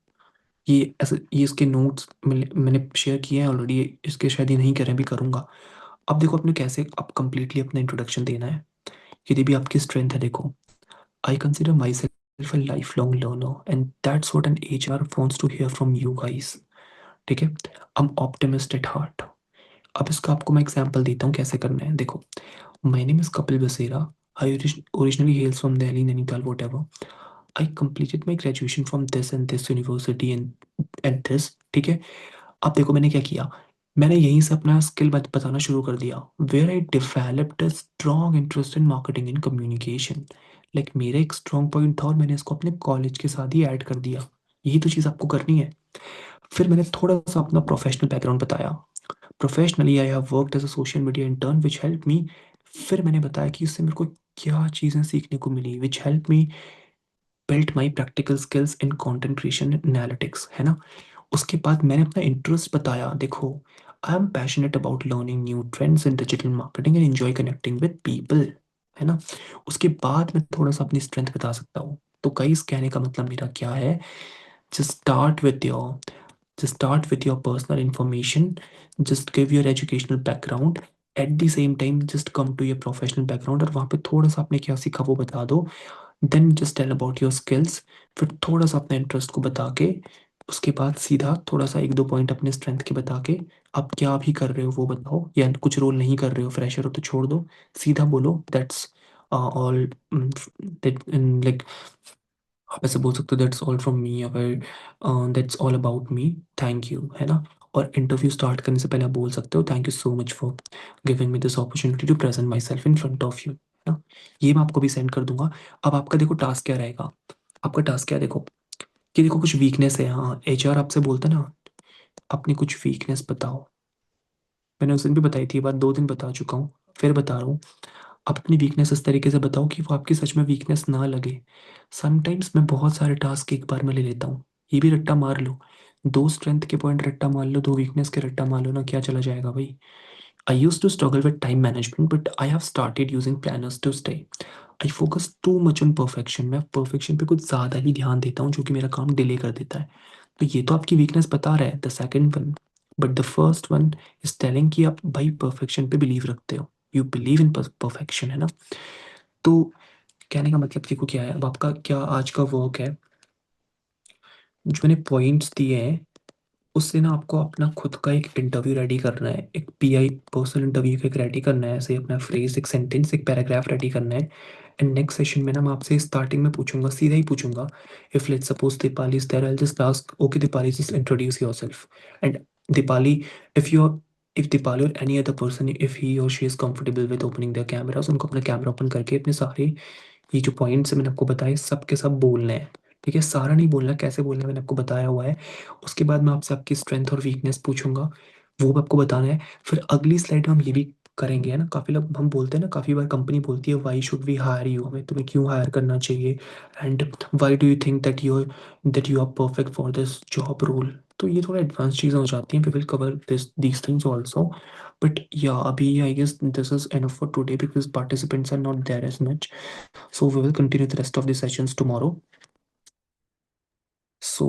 ये ऐसे, ये इसके नोट्स मैंने शेयर किए हैं ऑलरेडी, इसके शायद ये नहीं करें, भी करूँगा। अब देखो आपने कैसे अब कंप्लीटली अपना इंट्रोडक्शन देना है, यदि भी आपकी स्ट्रेंथ है, देखो, I consider my self a lifelong learner and that's what an HR wants to hear from you guys, ठीक है। I'm optimist at heart। अब इसका आपको मैं एग्जांपल देता हूँ कैसे करना है, देखो। My name is Kapil Basera। I originally hails from Delhi, Nainital, whatever। I completed my graduation from this and this university and this, ठीक है। अब देखो मैंने क्या किया, मैंने यहीं से अपना स्किल बताना शुरू कर दिया, where I developed a strong interest in marketing and communication. Like मेरा एक स्ट्रॉन्ग पॉइंट था और मैंने इसको अपने कॉलेज के साथ ही ऐड कर दिया। यही तो चीज़ आपको करनी है। फिर मैंने थोड़ा सा अपना प्रोफेशनल बैकग्राउंड बताया। Professionally I have worked as a social media intern which help me. फिर मैंने बताया कि इससे मेरे को क्या चीज़ें सीखने को मिली, which help me built my practical skills in content creation analytics, है ना। उसके बाद मैंने अपना इंटरेस्ट बताया, देखो, I am passionate about learning new trends in digital marketing and enjoy connecting with people, है ना। उसके बाद मैं थोड़ा सा अपनी स्ट्रेंथ बता सकता हूँ। तो कई कहने का मतलब मेरा क्या है, just start with your just start with your personal information, just give your educational background, at the same time just come to your professional background और वहाँ पे थोड़ा सा आपने क्या सीखा वो बता दो। Then just tell about your skills, फिर थोड़ा सा अपने इंटरेस्ट को बता के, उसके बाद सीधा थोड़ा सा एक दो पॉइंट अपने स्ट्रेंथ के बता के, आप क्या भी कर रहे हो वो बताओ, या कुछ रोल नहीं कर रहे हो, फ्रेशर हो तो छोड़ दो, सीधा बोलो दैट्स ऑल, लाइक आप ऐसे बोल सकते हो दैट्स ऑल फ्रॉम मी, अगर that's all about me, thank you, है ना। और इंटरव्यू स्टार्ट करने से पहले आप बोल सकते हो thank you so much for giving me this opportunity to present myself in front of you, है ना। ये मैं आपको भी सेंड कर दूंगा। अब आपका देखो टास्क क्या रहेगा, आपका टास्क क्या है, देखो कि देखो कुछ वीकनेस है, हाँ एचआर आपसे बोलता है ना, अपनी कुछ वीकनेस बताओ। मैंने उस दिन भी बताई थी, ये बात 2 दिन बता चुका हूँ, फिर बता रहा हूँ। आप अपनी वीकनेस इस तरीके से बताओ कि वो आपकी सच में वीकनेस ना लगे। समटाइम्स मैं बहुत सारे टास्क एक बार में ले लेता हूँ, ये भी रट्टा मार लो, 2 स्ट्रेंथ के पॉइंट रट्टा मार लो, 2 वीकनेस के रट्टा मार लो ना, क्या चला जाएगा भाई। I use to struggle with time management but I have started using planners to stay. I focus too much on perfection, मैं परफेक्शन पे कुछ ज़्यादा ही ध्यान देता हूँ जो कि मेरा काम डिले कर देता है। तो ये तो आपकी वीकनेस बता रहा है, the second one. But the first one is telling कि आप भाई परफेक्शन पे बिलीव रखते हो, यू बिलीव इन परफेक्शन, है ना। तो कहने का मतलब देखो क्या है, अब आपका क्या आज का वर्क है, जो मैंने पॉइंट्स दिए हैं उससे ना आपको अपना खुद का एक इंटरव्यू रेडी करना है, एक पीआई पर्सनल इंटरव्यू का एक रेडी करना है, ऐसे अपना फ्रेज, एक सेंटेंस, एक पैराग्राफ रेडी करना है। एंड नेक्स्ट सेशन में ना मैं आपसे स्टार्टिंग में पूछूंगा, सीधा ही पूछूंगा, if let's suppose Dipali is there, I just ask okay Dipali just introduce yourself. And Dipali, if you if Dipali or any other person, if he or she is comfortable with opening their cameras, उनको अपना camera open करके अपने सारे ये जो points मैंने आपको बताए सब के सब बोलने हैं, ठीक है। सारा नहीं बोलना, कैसे बोलना है मैंने आपको बताया हुआ है। उसके बाद मैं आपसे आपकी स्ट्रेंथ और वीकनेस पूछूंगा, वो भी आपको बताना है। फिर अगली स्लाइड में हम ये भी करेंगे, है ना। काफ़ी लोग हम बोलते हैं ना, काफ़ी बार कंपनी बोलती है why should we hire you, हमें तुम्हें क्यों हायर करना चाहिए, and why do you think that you are perfect for this job role. तो ये थोड़ा एडवांस चीज़ें हो जाती हैं, we will cover these things also. But या अभी I guess this is enough for today because participants are not there as much, so we will continue the rest of the sessions tomorrow. So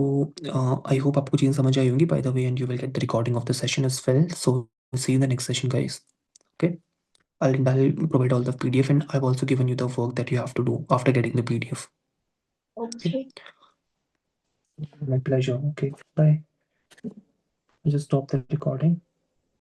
I hope आपको चीज़ समझ आई होंगी by the way, and you will get the recording of the session as well. So see you in the next session, guys. Okay, I'll provide all the PDF, and I've also given you the work that you have to do after getting the PDF. Okay, okay. my pleasure. Okay, bye. I just stop the recording.